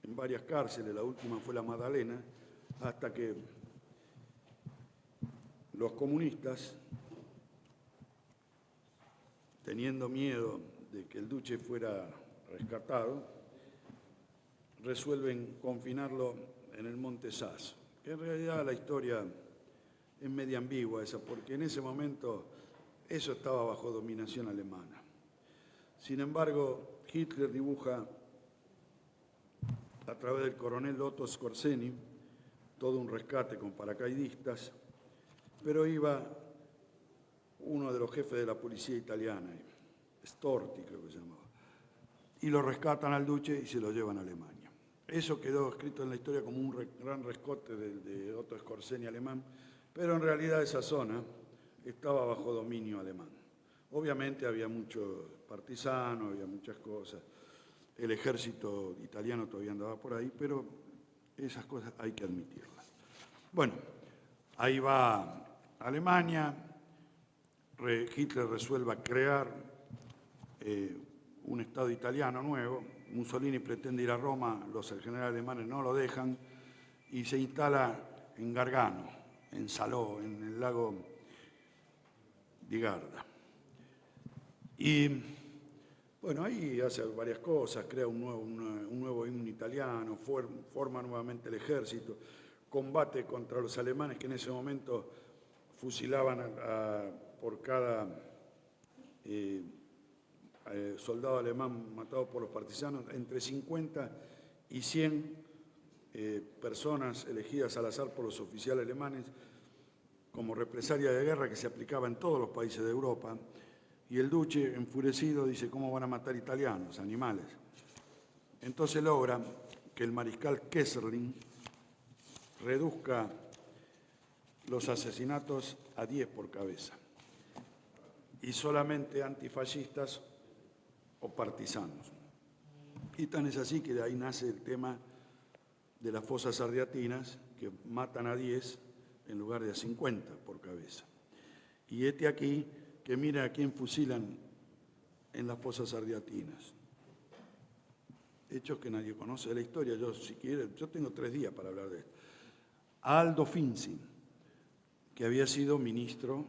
en varias cárceles, la última fue la Magdalena, hasta que los comunistas, teniendo miedo de que el Duce fuera rescatado, resuelven confinarlo en el Monte Sasso. En realidad la historia es media ambigua esa, porque en ese momento eso estaba bajo dominación alemana. Sin embargo, Hitler dibuja a través del coronel Otto Skorzeny todo un rescate con paracaidistas, pero iba uno de los jefes de la policía italiana, Storti creo que se llamaba, y lo rescatan al Duce y se lo llevan a Alemania. Eso quedó escrito en la historia como un gran rescate de Otto Skorzeny alemán, pero en realidad esa zona estaba bajo dominio alemán. Obviamente había muchos partisanos, había muchas cosas, el ejército italiano todavía andaba por ahí, pero esas cosas hay que admitirlas. Bueno, ahí va Alemania, Hitler resuelve crear un Estado italiano nuevo, Mussolini pretende ir a Roma, los generales alemanes no lo dejan y se instala en Gargano, en Salò, en el lago di Garda. Y bueno, ahí hace varias cosas, crea un nuevo himno italiano, forma nuevamente el ejército, combate contra los alemanes que en ese momento fusilaban por cada soldado alemán matado por los partisanos, entre 50 y 100 personas elegidas al azar por los oficiales alemanes como represalia de guerra que se aplicaba en todos los países de Europa. Y el Duce, enfurecido, dice: ¿cómo van a matar italianos, animales? Entonces logra que el mariscal Kesselring reduzca los asesinatos a 10 por cabeza y solamente antifascistas o partisanos. Y tan es así que de ahí nace el tema de las fosas ardeatinas, que matan a 10 en lugar de a 50 por cabeza. Y este aquí que mira a quién fusilan en las fosas ardeatinas. Hechos que nadie conoce de la historia. Si quiere, yo tengo 3 días para hablar de esto. A Aldo Finzi, que había sido ministro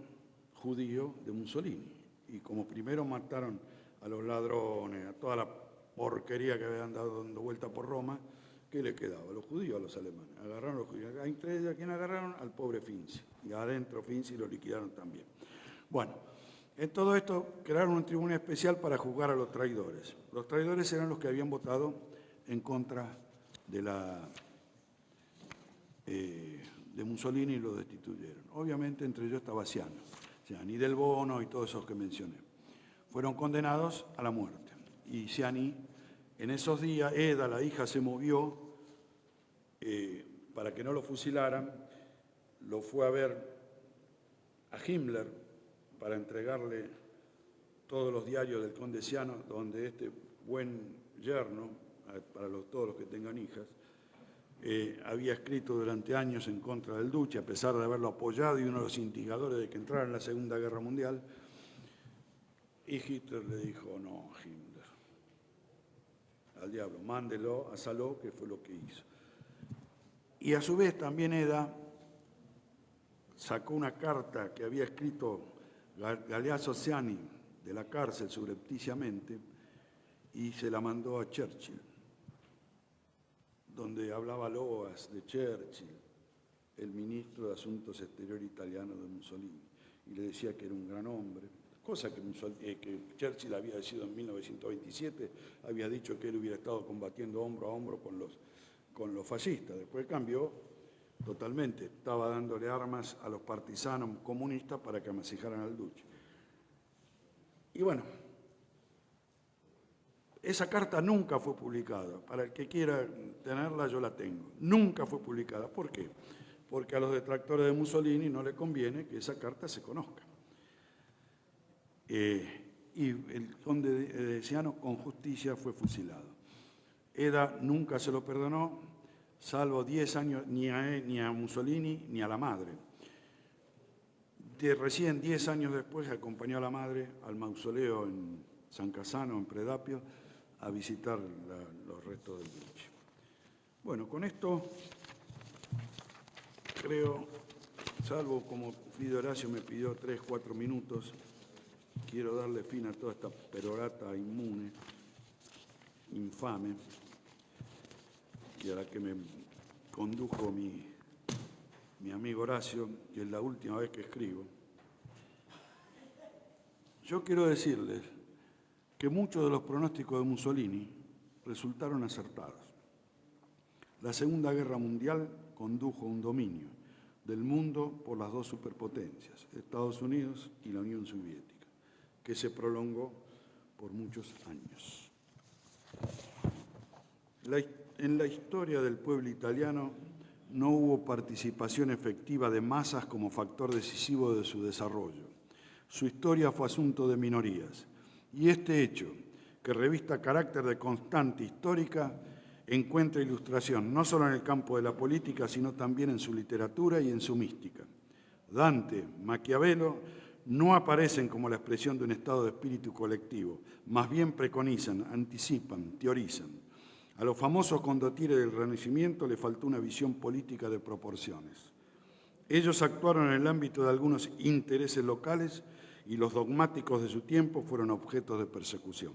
judío de Mussolini. Y como primero mataron a los ladrones, a toda la porquería que habían dando vuelta por Roma, ¿qué le quedaba? ¿A los judíos o a los alemanes? Agarraron a los judíos. Entre ellos, ¿a quién agarraron? Al pobre Finzi. Y adentro Finzi lo liquidaron también. Bueno, en todo esto crearon un tribunal especial para juzgar a los traidores. Los traidores eran los que habían votado en contra de Mussolini y lo destituyeron. Obviamente entre ellos estaba Ciani del Bono y todos esos que mencioné. Fueron condenados a la muerte. Y Ciani, en esos días, Eda, la hija, se movió para que no lo fusilaran, lo fue a ver a Himmler para entregarle todos los diarios del conde Ciano, donde este buen yerno, para todos los que tengan hijas, había escrito durante años en contra del Duce, a pesar de haberlo apoyado y uno de los instigadores de que entrara en la Segunda Guerra Mundial. Y Hitler le dijo, no, Himmler, al diablo, mándelo a Saló, que fue lo que hizo. Y a su vez también Eda sacó una carta que había escrito Galeazzo Ciani de la cárcel subrepticiamente y se la mandó a Churchill, donde hablaba loas de Churchill, el ministro de Asuntos Exteriores italiano de Mussolini, y le decía que era un gran hombre, cosa que Churchill había decidido en 1927, había dicho que él hubiera estado combatiendo hombro a hombro con los fascistas. Después cambió totalmente, estaba dándole armas a los partisanos comunistas para que amasijaran al duce. Y bueno, esa carta nunca fue publicada. Para el que quiera tenerla, yo la tengo. Nunca fue publicada. ¿Por qué? Porque a los detractores de Mussolini no le conviene que esa carta se conozca. Y el conde de Ciano con justicia fue fusilado. Eda nunca se lo perdonó, salvo 10 años, ni a Mussolini ni a la madre. Recién 10 años después acompañó a la madre al mausoleo en San Casano, en Predapio, a visitar los restos del duce. Bueno, con esto creo, salvo como Fido Horacio me pidió 3, 4 minutos, quiero darle fin a toda esta perorata inmune, infame, que a la que me condujo mi amigo Horacio, que es la última vez que escribo. Yo quiero decirles que muchos de los pronósticos de Mussolini resultaron acertados. La Segunda Guerra Mundial condujo a un dominio del mundo por las dos superpotencias, Estados Unidos y la Unión Soviética, que se prolongó por muchos años. En la historia del pueblo italiano no hubo participación efectiva de masas como factor decisivo de su desarrollo. Su historia fue asunto de minorías. Y este hecho, que revista carácter de constante histórica, encuentra ilustración no solo en el campo de la política, sino también en su literatura y en su mística. Dante, Maquiavelo, no aparecen como la expresión de un estado de espíritu colectivo, más bien preconizan, anticipan, teorizan. A los famosos condottieri del Renacimiento le faltó una visión política de proporciones. Ellos actuaron en el ámbito de algunos intereses locales y los dogmáticos de su tiempo fueron objetos de persecución.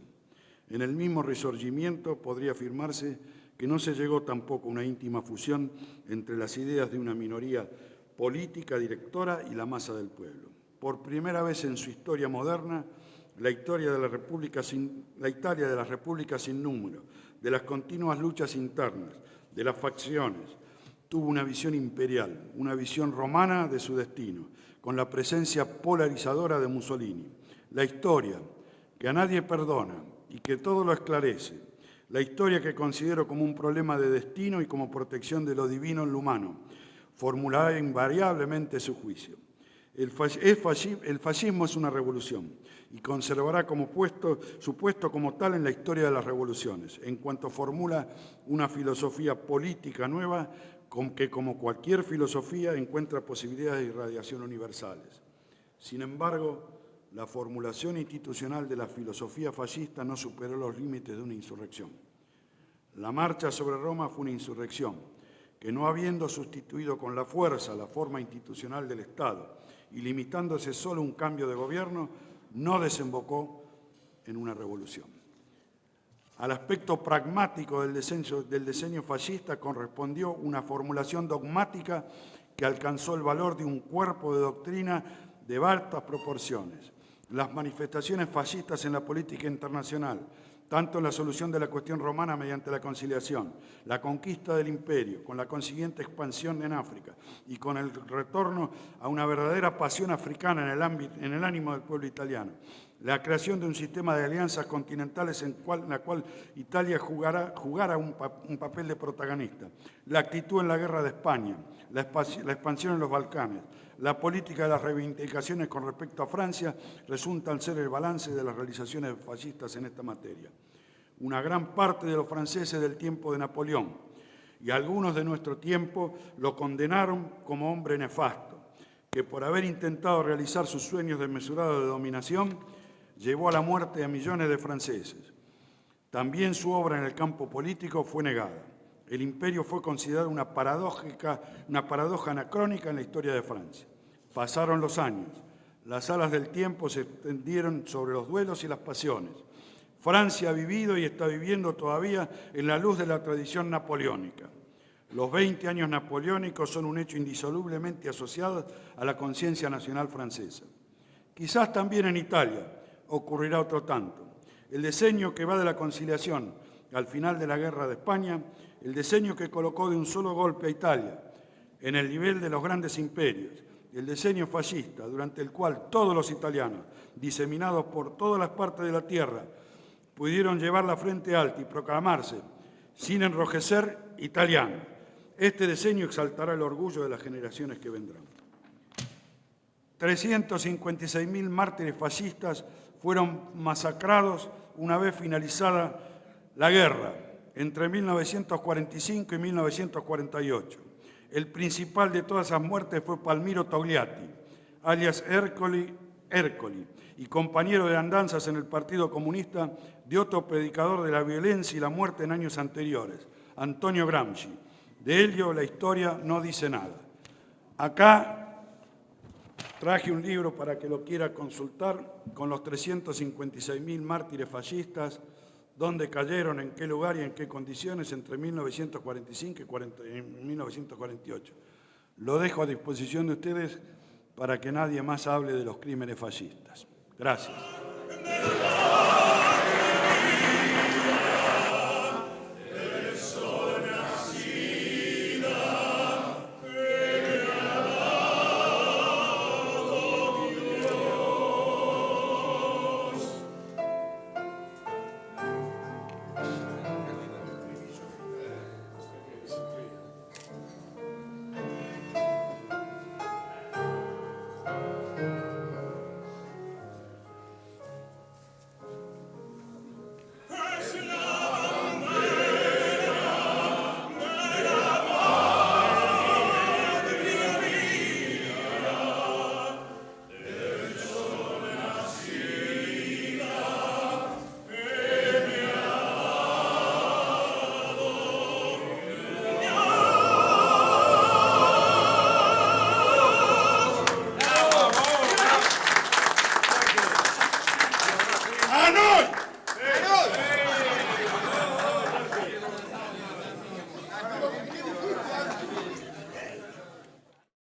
En el mismo Risorgimiento podría afirmarse que no se llegó tampoco a una íntima fusión entre las ideas de una minoría política directora y la masa del pueblo. Por primera vez en su historia moderna, la Italia de las repúblicas sin número, de las continuas luchas internas, de las facciones, tuvo una visión imperial, una visión romana de su destino, con la presencia polarizadora de Mussolini. La historia, que a nadie perdona y que todo lo esclarece, la historia que considero como un problema de destino y como protección de lo divino en lo humano, formulará invariablemente su juicio. El fascismo es una revolución y conservará su puesto como tal en la historia de las revoluciones, en cuanto formula una filosofía política nueva que, como cualquier filosofía, encuentra posibilidades de irradiación universales. Sin embargo, la formulación institucional de la filosofía fascista no superó los límites de una insurrección. La marcha sobre Roma fue una insurrección que, no habiendo sustituido con la fuerza la forma institucional del Estado y limitándose solo a un cambio de gobierno, no desembocó en una revolución. Al aspecto pragmático del diseño fascista correspondió una formulación dogmática que alcanzó el valor de un cuerpo de doctrina de vastas proporciones. Las manifestaciones fascistas en la política internacional, tanto en la solución de la cuestión romana mediante la conciliación, la conquista del imperio, con la consiguiente expansión en África y con el retorno a una verdadera pasión africana en el ánimo del pueblo italiano, la creación de un sistema de alianzas continentales en la cual Italia jugara un papel de protagonista, la actitud en la guerra de España, la expansión en los Balcanes, la política de las reivindicaciones con respecto a Francia resultan ser el balance de las realizaciones fascistas en esta materia. Una gran parte de los franceses del tiempo de Napoleón y algunos de nuestro tiempo lo condenaron como hombre nefasto, que por haber intentado realizar sus sueños desmesurados de dominación, llevó a la muerte a millones de franceses. También su obra en el campo político fue negada. El imperio fue considerado una paradoja anacrónica en la historia de Francia. Pasaron los años. Las alas del tiempo se extendieron sobre los duelos y las pasiones. Francia ha vivido y está viviendo todavía en la luz de la tradición napoleónica. Los 20 años napoleónicos son un hecho indisolublemente asociado a la conciencia nacional francesa. Quizás también en Italia ocurrirá otro tanto. El diseño que va de la conciliación al final de la Guerra de España, el diseño que colocó de un solo golpe a Italia en el nivel de los grandes imperios, el diseño fascista, durante el cual todos los italianos, diseminados por todas las partes de la tierra, pudieron llevar la frente alta y proclamarse, sin enrojecer, italianos. Este diseño exaltará el orgullo de las generaciones que vendrán. 356.000 mártires fascistas fueron masacrados una vez finalizada la guerra, entre 1945 y 1948. El principal de todas esas muertes fue Palmiro Togliatti, alias Ercoli, y compañero de andanzas en el Partido Comunista de otro predicador de la violencia y la muerte en años anteriores, Antonio Gramsci. De ello la historia no dice nada. Acá traje un libro para que lo quiera consultar con los 356.000 mártires fascistas, dónde cayeron, en qué lugar y en qué condiciones entre 1945 y 1948. Lo dejo a disposición de ustedes para que nadie más hable de los crímenes fascistas. Gracias. A noi